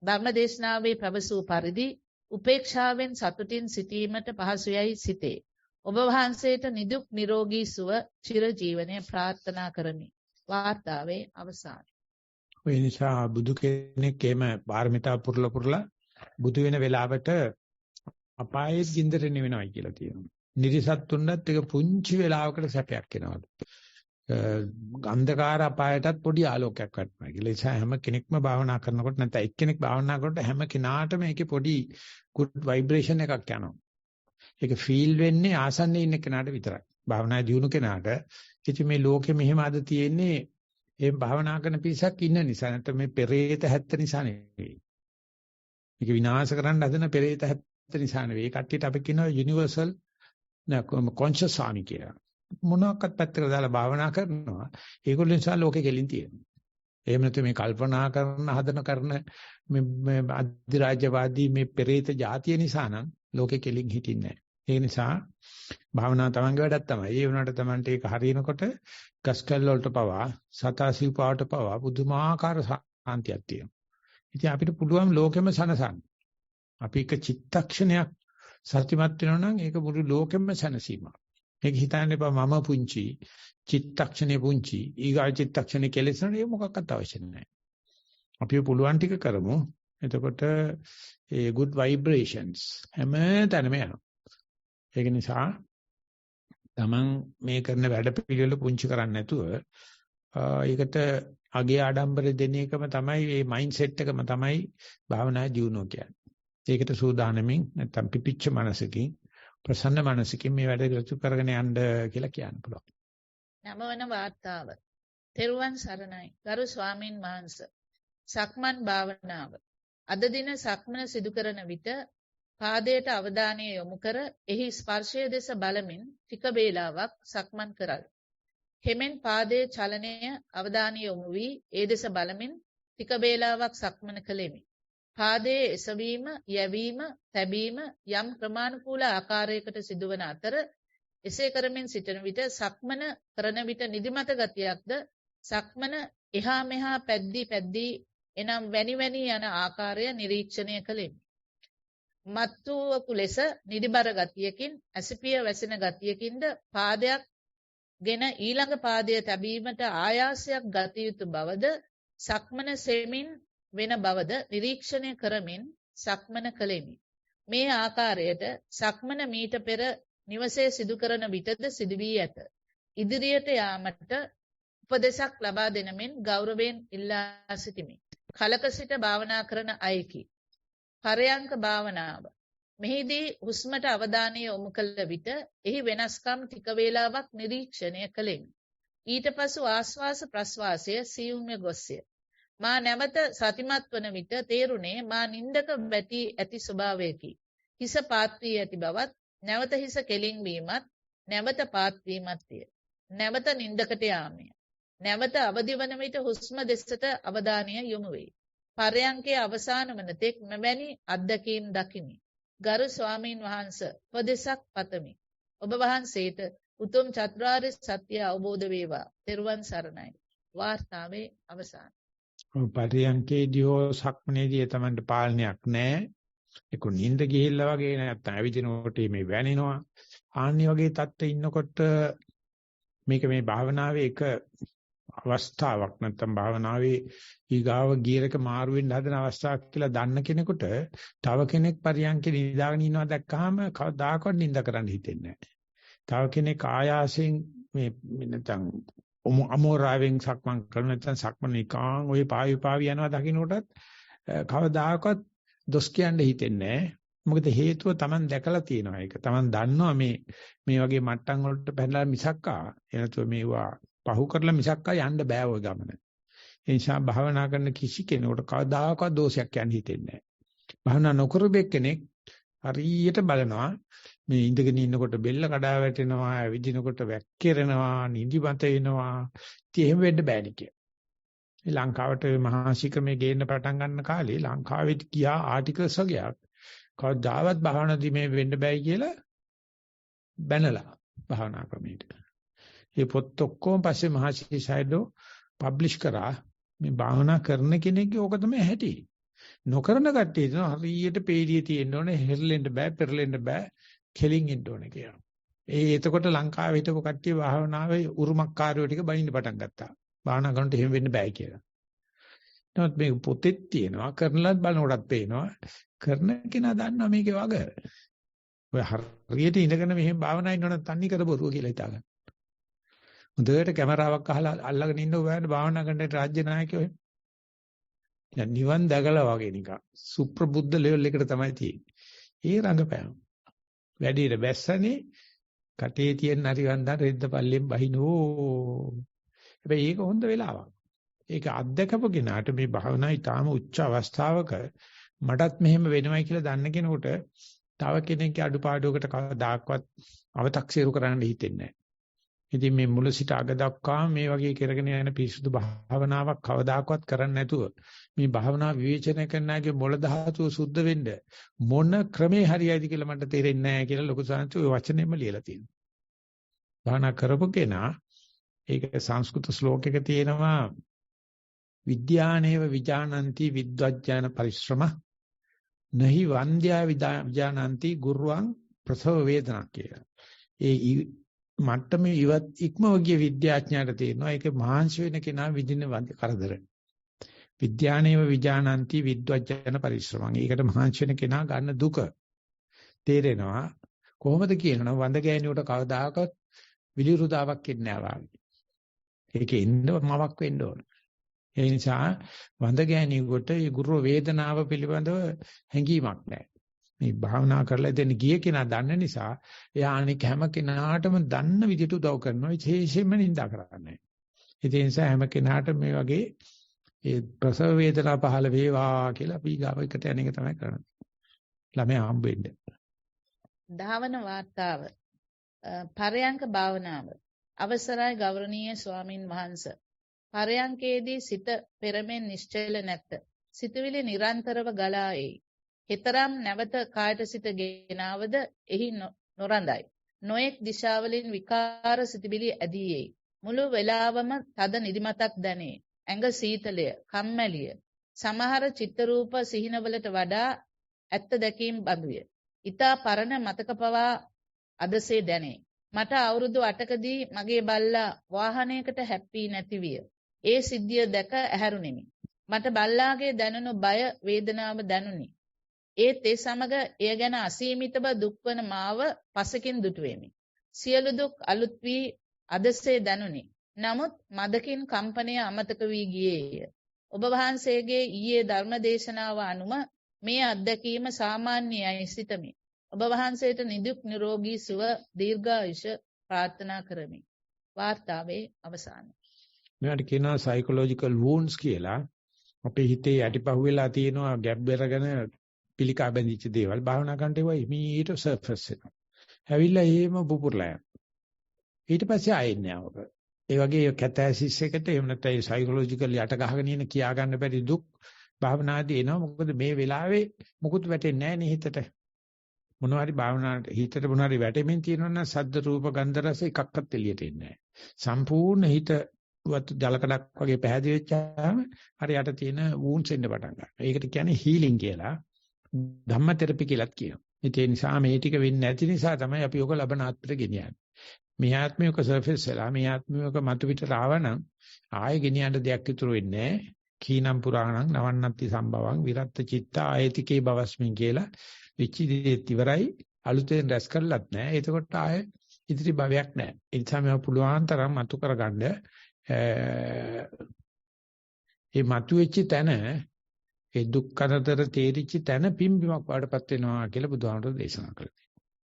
S2: ධර්මදේශනාවේ පැවසූ පරිදි උපේක්ෂාවෙන් සතුටින් සිටීමට පහසුයයි සිතේ. ඔබ වහන්සේට නිදුක් නිරෝගී සුව චිර ජීවනය ප්‍රාර්ථනා කරමි. වාර්තාවේ අවසානය.
S1: ඒ නිසා බුදු කෙනෙක් එහෙම පාරමිතා පුරලා බුදු වෙන වෙලාවට අපායේ ගින්දර නෙවෙනවයි කියලා තියෙනවා. නිරිසත්තුන්වත් එක පුංචි වෙලාවකට සැපයක් එනවලු. අන්ධකාර අපායටත් පොඩි ආලෝකයක් වටනවා කියලා. ඒ නිසා හැම කෙනෙක්ම භාවනා කරනකොට නැත්නම් එක්කෙනෙක් භාවනා කරනකොට හැම කෙනාටම ඒකේ පොඩි good vibration එකක් යනවා. ඒක ෆීල් වෙන්නේ ආසන්නයේ ඉන්න කෙනාට විතරයි. භාවනා දියුණු කෙනාට. ඉතින් මේ ලෝකෙ මෙහෙම අද තියෙන්නේ එහෙම භාවනා කරන පිරිසක් ඉන්න නිසා. නැත්නම් මේ පෙරේත හැත්ත නිසා නෙවෙයි. මේක විනාශ කරන්න හදන පෙරේත හැත්ත නිසා නෙවෙයි. ඒ කට්ටියට අපි කියනවා යුනිවර්සල් කොන්ෂස් ස්වාමි කියලා. මොනවාක්වත් පැත්තකට දාලා භාවනා කරනවා. ඒගොල්ලෝ නිසා ලෝකෙ කෙලින් තියෙනවා. එහෙම නැත්නම් මේ කල්පනා කරන මේ අධිරාජ්‍යවාදී මේ පෙරේත જાතිය නිසා නම් ලෝකෙ කෙලින් හිටින්නේ නැහැ. ඒ නිසා භාවනා තමන්ගේ වැඩක් තමයි. ඒ වුණාට තමන්ට ඒක හරියනකොට ගස්කල් වලට පවා සතාසිව් පාවට පවා පුදුමාකාර සාන්තියක් තියෙනවා. ඉතින් අපිට පුළුවන් ලෝකෙම සනසන්න. අපි එක චිත්තක්ෂණයක් සත්‍යමත් වෙනවා නම් ඒක මුළු ලෝකෙම සනසීමක්. මේක හිතන්න එපා මම පුංචි චිත්තක්ෂණේ පුංචි ඊගා චිත්තක්ෂණේ කෙලෙසන ඒ මොකක්වත් අවශ්‍ය නැහැ. අපි පුළුවන් ටික කරමු. එතකොට ඒ good vibrations හැම තැනම යනවා. ඒක නිසා තමන් මේ කරන වැඩ පිළිවෙල පුංචි කරන්නේ නැතුව ඒකට අගේ ආඩම්බර දෙන එකම තමයි මේ මයින්ඩ් සෙට් එකම තමයි භාවනා ජීවනෝ කියන්නේ. ඒකට සූදානමින් නැත්තම් පිපිච්ච මනසකින් ප්‍රසන්න මනසකින් මේ වැඩ ඉලක්ක කරගෙන යන්න කියලා කියන්න පුළුවන්.
S2: 9 වන වාර්තාව. තෙරුවන් සරණයි. ගරු ස්වාමින් වහන්සේ. සක්මන් භාවනාව. අද දින සක්මන සිදු කරන විට පාදයට අවධානය යොමු කර එහි ස්පර්ශය දෙස බලමින් ටික වේලාවක් සක්මන් කරයි. හිමෙන් පාදයේ චලනය අවධානය යොමු වී ඒ දෙස බලමින් ටික වේලාවක් සක්මන කළෙමි. පාදයේ එසවීම, යැවීම, තැබීම යම් ක්‍රමානුකූල ආකාරයකට සිදුවන අතර එසේ කරමින් සිටින විට සක්මන කරන විට නිදිමත ගතියක්ද සක්මන එහා මෙහා පැද්දී එනම් වැනි යන ආකාරය නිරීක්ෂණය කළෙමි. මත්තුවකු ලෙස නිදිබර ගතියකින් ඇසිපිය වැසෙන ගතියකින්ද පාදයක් ගෙන ඊළඟ පාදය තැබීමට ආයාසයක් ගත යුතු බවද සක්මන සෙමින් වෙන බවද නිරීක්ෂණය කරමින් සක්මන කළෙමි. මේ ආකාරයට සක්මන මීට පෙර නිවසේ සිදු කරන විටද සිදු වී ඇත. ඉදිරියට යාමට උපදෙසක් ලබා දෙනමින් ගෞරවයෙන් ඉල්ලා සිටිමි. කලක සිට භාවනා කරන අයකි. පරයන්ක භාවනාව. මෙහිදී හුස්මට අවධානය යොමු කළ විට එහි වෙනස්කම් ටික වේලාවක් නිරීක්ෂණය කළෙමි. ඊට පසු ආශ්වාස ප්‍රශ්වාසය සියුම්ව ගොස්ය. මා නැවත සතිමත් වන විට තේරුණේ මා නින්දක වැටි ඇති ස්වභාවයකි. හිස පාත් වී ඇති බවත්, නැවත හිස කෙලින් වීමත්, නැවත පාත් වීමත්ය. නැවත නින්දකට යාමය. නැවත අවදි වන විට හුස්ම දෙසට අවධානය යොමු වේ. පරයන්කේ අවසාන වන තෙක් මෙවැනි අත්දැකීම් දකිමි. ගරු ස්වාමීන් වහන්සේ උපදෙසක් පතමි. ඔබ වහන්සේට උතුම් චතුරාර්ය සත්‍ය අවබෝධ වේවා. තෙරුවන් සරණයි. වාර්තාවේ අවසාන.
S1: පරයන්කේදී හෝ සක්මනේදී තමයි පාලනයක් නැහැ. ඒක නිින්ද ගිහිල්ලා වගේ නැත්තම් ඇවිදිනකොට මේ වැනෙනවා. ආන්නි වගේ තත්ත්වෙ ඉන්නකොට මේක මේ භාවනාවේ එක අවස්ථාවක් නැත්තම් භාවනාවේ ඊගාව ගියරක මාරු වෙන්න හදන අවස්ථාවක් කියලා දන්න කෙනෙකුට තව කෙනෙක් පරියන්කේ නිදාගෙන ඉන්නවා දැක්කහම කවදාකවත් නිඳ කරන්න හිතෙන්නේ නැහැ. තව කෙනෙක් ආයාසයෙන් මේ නැත්තම් අමෝරාවෙන් සක්මන් කරන නැත්තම් සක්මන් නිකාන් ওই පාවි යනවා දකින්නකොටත් කවදාකවත් දොස් කියන්න හිතෙන්නේ නැහැ. මොකද හේතුව Taman දැකලා තියෙනවා ඒක. Taman දන්නවා මේ වගේ මට්ටම් වලට පැනලා මිසක්කා එනතු මේවා පහු කරලා මිසක්කා යන්න බෑ ඔය ගමන. ඒ නිසා භාවනා කරන කිසි කෙනෙකුට කවදාකවත් දෝෂයක් කියන්න හිතෙන්නේ නැහැ. භාවනා නොකරපු කෙනෙක් හරියට බලනවා මේ ඉඳගෙන ඉන්නකොට බෙල්ල කඩා වැටෙනවා, ඇවිදිනකොට වැක්කිරෙනවා, නිදිමත එනවා. ඉතින් එහෙම වෙන්න බෑනේ කිය. ලංකාවට මහා ශික්‍රමේ ගේන්න පටන් ගන්න කාලේ ලංකාවේ ගියා ආටිකල්ස් වගේක් කවදාවත් භාවනාදී මේ වෙන්න බෑයි කියලා බැනලා භාවනා ක්‍රමයට. මේ පොත් ඔක්කොම පස්සේ මහසි සයිඩෝ පබ්ලිෂ් කරා මේ භාවනා කරන කෙනෙක්ගේ ඕක තමයි ඇති. නොකරන කට්ටිය දෙන හරියට පේළිය තියෙන්න ඕනේ, හෙරලෙන්න බෑ, පෙරලෙන්න බෑ, කෙලින් ඉන්න ඕනේ කියලා. එතකොට ලංකාවේ හිටපු කට්ටිය භාවනාවේ උරුමකාරයෝ ටික බනින්න පටන් ගත්තා. භාවනා කරනට එහෙම වෙන්න බෑ කියලා. නමුත් මේ පොතෙත් තියෙනවා, කරනලත් බලනකොටත් පේනවා. කරන කෙනා දන්නවා මේකේ වග. ඔය හරියට ඉඳගෙන මෙහෙම භාවනා ඉන්නවනම් තන්නේ කර බොරුව කියලා හිතාගන්න. හොඳට කැමරාවක් අහලා අල්ලගෙන ඉන්න ඔයාලට භාවනා කරන රාජ්‍ය නායකයෝ එහෙම. දැන් නිවන් දැකලා වගේ නිකන් සුප්‍රබුද්ධ ලෙවල් එකට තමයි තියෙන්නේ. ඒ රංගපෑම. වැඩිට බැස්සනේ කටේ තියෙන හරිවන්දන් රෙද්ද පල්ලෙන් බහිනෝ. හැබැයි ඒක හොඳ වෙලාවක්. ඒක අත්දකපු කෙනාට මේ භාවනා ඊටාම උච්ච අවස්ථාවක මටත් මෙහෙම වෙනවයි කියලා දන්න කෙනෙකුට තව කෙනෙක්ගේ අඩුපාඩුවකට කවදාක්වත් අව탁සීරු කරන්න හිතෙන්නේ නැහැ. ඉතින් මේ මුල සිට අග දක්වා මේ වගේ කරගෙන යන පිරිසුදු භාවනාවක් කවදාකවත් කරන්නේ නැතුව මේ භාවනා විවේචනය කරනාගේ මොළ ධාතුව සුද්ධ වෙන්න මොන ක්‍රමේ හරියයිද කියලා මට තේරෙන්නේ නැහැ කියලා ලොකු සංසි ඔය වචනේම ලියලා තියෙනවා. භාවනා කරපු කෙනා ඒක සංස්කෘත ශ්ලෝකයක තියෙනවා විද්‍යානේව විජානಂತಿ විද්වජ්ජාන පරිශ්‍රම නහි වන්ද්‍යා විජානಂತಿ ගුරුවං ප්‍රසව වේදනා කියලා. ඒ මට්ටමේ ඉවත් ඉක්මව ගිය විද්‍යාඥයාට තේරෙනවා ඒක මහාංශ වෙන කෙනා විදින කරදර. විද්‍යානේව විජානಂತಿ විද්වජ්ජාන පරිශ්‍රමං. ඒකට මහාංශ වෙන කෙනා ගන්න දුක තේරෙනවා. කොහොමද කියනවා වඳ ගෑණියට කවදාකවත් විලිරුදාවක් එන්නේ නැහැ වාගේ. ඒකේ ඉන්න මවක් වෙන්න ඕන. ඒ නිසා වඳ ගෑණියෙකුට මේ ගුරු වේදනාව පිළිබඳව හැඟීමක් නැහැ. මේ භාවනා කරලා දෙන්න ගිය කෙනා දන්න නිසා එයා අනික හැම කෙනාටම දන්න විදිහට උදව් කරනවා. විශේෂයෙන්ම නිඳා කරන්නේ. ඒ නිසා හැම කෙනාටම මේ වගේ ඒ ප්‍රසව වේදනා පහළ වේවා කියලා අපි ගාව එකට යන එක තමයි කරන්නේ. ළමයා හම්බෙන්න.
S2: ධාවන වාර්තාව පරයන්ක භාවනාව අවසරයි ගෞරවනීය ස්වාමින් වහන්සේ. පරයන්කේදී සිත පෙරමෙන් නිශ්චල නැත. සිතවිලි නිරන්තරව ගලා එයි. හිතරම් නැවත කායට සිත ගෙනාවද එහි නොරඳයි. නොඑක් දිශාවලින් විකාර සිතවිලි ඇදී එයි. මුළු වෙලාවම තද නිදිමතක් දැනේ. ඇඟ සීතලය, කම්මැලිය. සමහර චිත්ත රූප සිහිනවලට වඩා ඇත්ත දැකීම් බඳුය. ඊතා පරණ මතක පවා අදසේ දැනේ. මට අවුරුදු 8කදී මගේ බල්ලා වාහනයකට හැප්පී නැති විය. ඒ සිද්ධිය දැක ඇහැරුණෙමි. මට බල්ලාගේ දැනුණු බය වේදනාව දැනුනි. ඒත් ඒ සමග එය ගැන අසීමිතව දුක්වන මාව පසකින් දුටුවෙමි. සියලු දුක් අලුත් වී අදසේ දැනුනි. නමුත් මදකින් කම්පනය අමතක වී ගියේය. ඔබ වහන්සේගේ ඊයේ ධර්ම දේශනාව අනුව මේ අත්දැකීම සාමාන්‍යයි සිතමි. ඔබ වහන්සේට නිදුක් නිරෝගී සුව දීර්ඝායුෂ ප්‍රාර්ථනා කරමි. වාර්තාවේ අවසානය.
S1: මේකට කියනවා සයිකොලොජිකල් වුන්ඩ්ස් කියලා. අපේ හිතේ යටිපහුවෙලා තියෙනවා ගැප් බෙරගෙන පිළිකා බැඳිච්ච දේවල් භාවනා කරනට ඒවා ඉමීට සර්ෆස් වෙනවා. හැවිලා එහෙම පුපුරලා යනවා. ඊට පස්සේ ආයෙන්නේ આવක. ඒ වගේ කැතැසිස් එකට එහෙම නැත්නම් සයිකොලොජිකල් යට ගහගෙන ඉන්න කියා ගන්න බැරි දුක් භාවනාදී එනවා. මොකද මේ වෙලාවේ මුකුත් වැටෙන්නේ නැහැ නේ හිතට. මොනවා හරි භාවනාවට හිතට මොනවා හරි වැටෙමින් තියෙනවා නම් සද්ද රූප ගන්ධ රස එකක්වත් එළියට එන්නේ නැහැ. සම්පූර්ණ හිත ජලකඩක් වගේ පැහැදිලි වෙච්චාම හරි යට තියෙන වුන්ස් එන්න පටන් ගන්නවා. ඒකට කියන්නේ හීලින් කියලා. ධම්ම තෙරපි කියලාත් කියනවා. ඒ නිසා මේ ටික වෙන්නේ නැති නිසා තමයි අපි ඔක ලබන ආත්මෙට ගෙනියන්නේ. මේ ආත්මියක සර්ෆේස් වෙලා මේ ආත්මියක මතු පිටට ආවනම් ආයෙ ගෙනියන්න දෙයක් ඉතුරු වෙන්නේ නැහැ. කීනම් පුරාණං නවන්නත්ති සම්භවං විරත් චිත්ත ආයතිකේ බවස්මින් කියලා විචිදේත් ඉවරයි අලුතෙන් රැස් කරලත් නැහැ. එතකොට ආයෙ ඉදිරි භවයක් නැහැ. ඒ නිසා මේව පුළුවන් තරම් මතු කරගන්න මේ මතුවෙච්ච තැන ඒ දුක්ඛතර තේරිච්ච තැන පිම්බිමක් වඩපත් වෙනවා කියලා බුදුහාමුදුරෝ දේශනා කළා.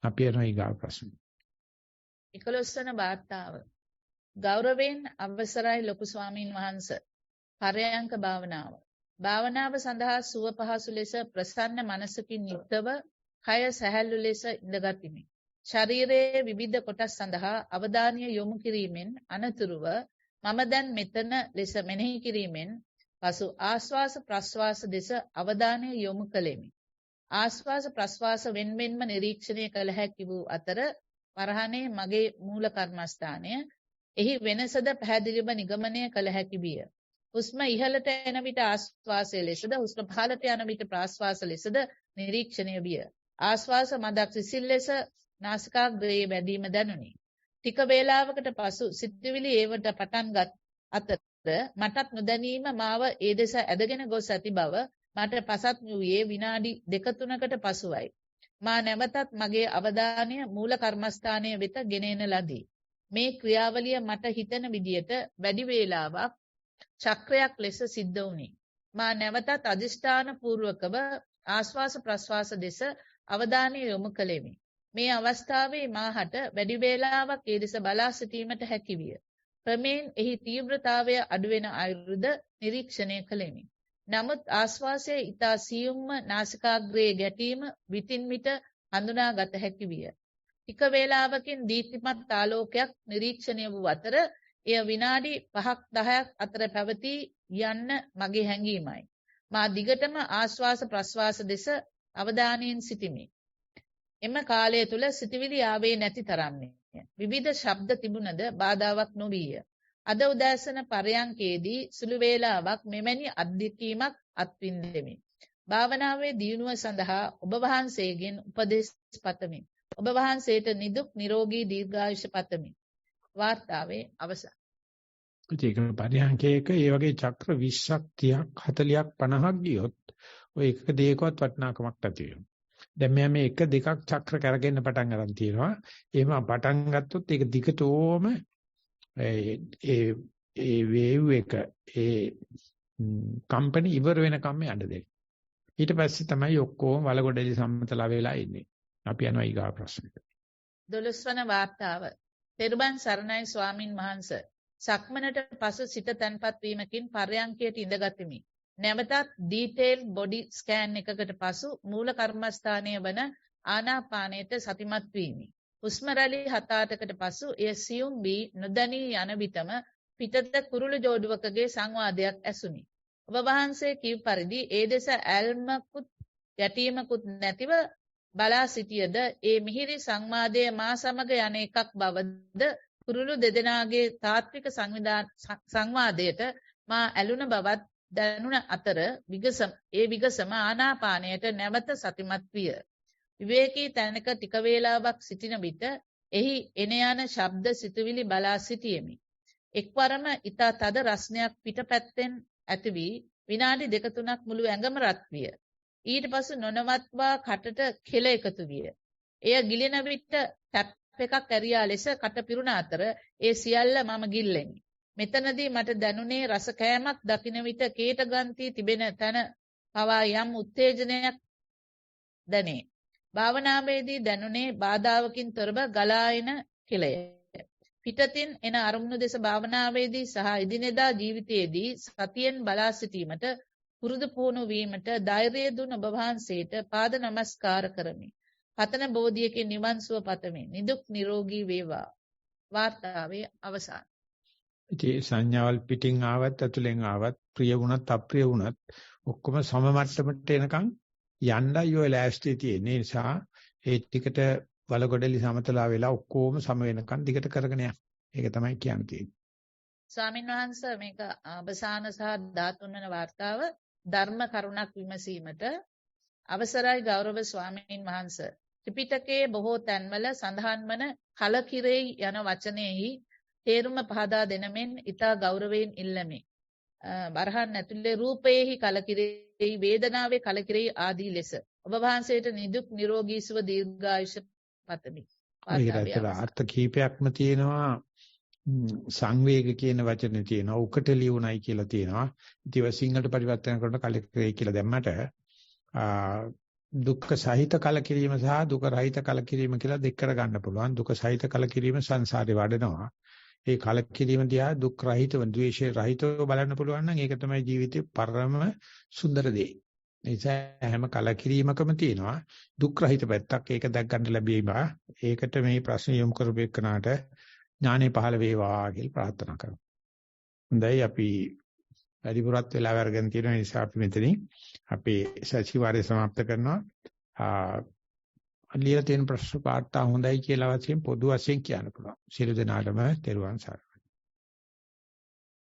S1: අපි යනවා ඊගා ප්‍රශ්න.
S2: 11 වන වාර්තාව. ගෞරවයෙන් අවසරයි ලොකු ස්වාමීන් වහන්සේ. පරයන්ක භාවනාව. භාවනාව සඳහා සුව පහසු ලෙස ප්‍රසන්න මනසකින් යුක්තව කය සැහැල්ලු ලෙස ඉඳගතිමි. ශරීරයේ විවිධ කොටස් සඳහා අවධානය යොමු කිරීමෙන් අනතුරුව මම දැන් මෙතන ලෙස මෙනෙහි කිරීමෙන් පසු ආශ්වාස ප්‍රශ්වාස දෙස අවධානය යොමු කළෙමි. ආශ්වාස ප්‍රශ්වාස වෙන්වෙන්ම නිරීක්ෂණය කළ හැකි වූ අතර වරහනේ මගේ මූල කර්මස්ථානය එහි වෙනසද පැහැදිලිව නිගමනය කළ හැකි විය. හුස්ම ඉහළට එන විට ආශ්වාසය ලෙසද හුස්ම පහළට යන විට ප්‍රාශ්වාස ලෙසද නිරීක්ෂණය විය. ආශ්වාස මදක් සිසිල් ලෙස නාසිකාග්‍රයේ වැඩිම දැනුනි. ටික වේලාවකට පසු සිතුවිලි ඒවට පටන්ගත් අතර මටත් නොදැනීම මාව ඒ දෙස ඇදගෙන ගොස් ඇති බව මට පසක් වූයේ විනාඩි 2-3කට පසුවයි. මා නැවතත් මගේ අවධානය මූල කර්මස්ථානයේ වෙත ගෙනෙන ලදී. මේ ක්‍රියාවලිය මට හිතෙන විදියට වැඩි වේලාවක් චක්‍රයක් ලෙස සිද්ධ වුණි. මා නැවතත් අදිෂ්ඨාන පූර්වකව ආශ්වාස ප්‍රශ්වාස දෙස අවධානය යොමු කළෙමි. මේ අවස්ථාවේ මාහට වැඩි වේලාවක් ඒ දෙස බලා සිටීමට හැකි විය. ක්‍රමෙන් එහි තීව්‍රතාවය අඩුවෙන අයුරුද නිරීක්ෂණය කළෙමි. නමුත් ආශ්වාසයේ ඊතා සියුම්ම නාසිකාග්‍රයේ ගැටීම විටින් විට හඳුනාගත හැකි විය. ටික වේලාවකින් දීප්තිමත් ආලෝකයක් නිරීක්ෂණය වූ අතර එය විනාඩි 5-10ක් අතර පැවතී යන්න මගේ හැඟීමයි. මා දිගටම ආශ්වාස ප්‍රශ්වාස දෙස අවධානයෙන් සිටිමි. එම කාලය තුල සිතවිලි ආවේ නැති තරම්ය. විවිධ ශබ්ද තිබුණද බාධාවක් නොවිය. අද උදෑසන පරයන්කේදී සුළු වේලාවක් මෙවැනි අත්දැකීමක් අත්විඳෙමි. භාවනාවේ දියුණුව සඳහා ඔබ වහන්සේගෙන් උපදෙස් පතමි. ඔබ වහන්සේට නිදුක් නිරෝගී දීර්ඝායුෂ පතමි. වාර්තාවේ අවසන්.
S1: ඒක පරයන්කේක ඒ වගේ චක්‍ර 20ක් 30ක් 40ක් 50ක් ගියොත් ඔය එකක දෙයකවත් වටිනාකමක් නැති වෙනවා. දැන් මෙයා මේ 1-2ක් චක්‍ර කරගෙන පටන් ගන්න තියෙනවා. එහෙම පටන් ගත්තොත් ඒක දිගටම ඒ වේව් එක ඒ කම්පැනි ඉවර වෙනකම් යන්න දෙන්න. ඊට පස්සේ තමයි ඔක්කොම වලගොඩලි සම්මතලා වෙලා ඉන්නේ. අපි යනවා ඊගා ප්‍රශ්නෙට.
S2: 12 වන වාර්තාව. පෙරබන් සරණයි ස්වාමින් වහන්සේ. සක්මනට පසු සිත තැන්පත් වීමකින් පර්යංකයට ඉඳගතිමි. නැවතත් ඩීටේල් බොඩි ස්කෑන් එකකට පසු මූල කර්මස්ථානය වන ආනාපානයට සතිමත් වීමි. හුස්ම රැලි 7-8කට පසු එය සියුම් වී නොදැනී යන විටම පිටත කුරුළු ජෝඩුවකගේ සංවාදයක් ඇසුනි. ඔබ වහන්සේ කීව පරිදි ඒ දෙස ඇල්මකුත් ගැටීමකුත් නැතිව බලා සිටියද ඒ මිහිරි සංවාදය මා සමග යන එකක් බවද කුරුළු දෙදෙනාගේ තාත්වික සංවාදයට මා ඇලුන බවත් දැනුණ අතර විගසම ආනාපානයට නැවත සතිමත් විය. විවේකී තැනක ටික වේලාවක් සිටින විට එහි එන යන ශබ්ද සිතුවිලි බලා සිටියෙමි. එක්වරම ඊතා තද රස්නයක් පිටපැත්තෙන් ඇති වී විනාඩි 2-3ක් මුළු ඇඟම රත් විය. ඊට පසු නොනවත්වා කටට කෙල එකතු විය. එය ගිලින විට ටැප් එකක් ඇරියා ලෙස කට පිරුණ අතර ඒ සියල්ල මම ගිල්ලෙමි. මෙතනදී මට දැනුනේ රස කෑමක් දකින විට කේට ග්‍රන්ථි තිබෙන තැන පවා යම් උත්තේජනයක් දැනේ. භාවනාවේදී දැනුනේ බාධාවකින් තොරව ගලා එන කෙලය. පිටතින් එන අරමුණු දෙස භාවනාවේදී සහ එදිනෙදා ජීවිතයේදී සතියෙන් බලා සිටීමට පුරුදු පුහුණු වීමට ධෛර්යය දුන් ඔබ වහන්සේට පාද නමස්කාර කරමි. පතන බෝධියකින් නිවන් සුව පතමි. නිදුක් නිරෝගී වේවා. වාර්තාවේ අවසන්.
S1: ඉතින් සංඥාවල් පිටින් ආවත් ඇතුලෙන් ආවත් ප්‍රිය වුණත් අප්‍රිය වුණත් ඔක්කොම සම මට්ටමට එනකන් යන්නයි ඔය ලෑස්ති තියෙන්නේ. නිසා ඒ ටිකට වලගොඩලි සමතලා වෙලා ඔක්කොම සම වෙනකන් දිගට කරගෙන යන්න. ඒක තමයි කියන්නේ.
S2: ස්වාමීන් වහන්සේ මේක අවසාන සහ 13 වන වார்த்தාව ධර්ම කරුණක් විමසීමට අවසරයි ගෞරව ස්වාමීන් වහන්සේ. ත්‍රිපිටකයේ බොහෝ තැන්වල සඳහන් වන කලකිරෙයි යන වචනයෙහි තේරුම පහදා දෙනමෙන් ඊට ගෞරවයෙන් ඉල්ලමි. බරහන් ඇතුලේ රූපයේහි කලකිරෙයි වේදනාවේ කලකිරෙයි ආදී ලෙස ඔබ වහන්සේට නිදුක් නිරෝගී සුව දීර්ඝායුෂ පතමි.
S1: ඒකට අර්ථ කීපයක්ම තියෙනවා. සංවේග කියන වචනේ තියෙනවා. උකට ලියුණයි කියලා තියෙනවා. ඉතින් සිංහලට පරිවර්තන කරනකොට කලකිරෙයි කියලා දැම්මට දුක්ඛ සහිත කලකිරීම සහ දුක රහිත කලකිරීම කියලා දෙක කර ගන්න පුළුවන්. දුක සහිත කලකිරීම සංසාරේ වඩනවා. ඒ කලකිරීම දිහා දුක් රහිතව, ද්වේෂය රහිතව බලන්න පුළුවන් නම් ඒක තමයි ජීවිතේ පරම සුන්දර දේ. ඒ නිසා හැම කලකිරීමකම තියෙනවා දුක් රහිත පැත්තක්. ඒක දැක් ගන්න ලැබීම. ඒකට මේ ප්‍රශ්න යොමු කරපු එකනට ඥානෙ පහළ වේවා කියලා ප්‍රාර්ථනා කරමු. හොඳයි අපි වැඩිපුරත් වෙලා වර්ගන තියෙන නිසා අපි මෙතනින් අපේ සතිವಾರය સમાપ્ત කරනවා. අලියලා තියෙන ප්‍රශ්න පාඩම් හොඳයි කියලා වශයෙන් පොදු වශයෙන් කියන්න පුළුවන්. සියලු දෙනාටම තෙරුවන් සරණයි.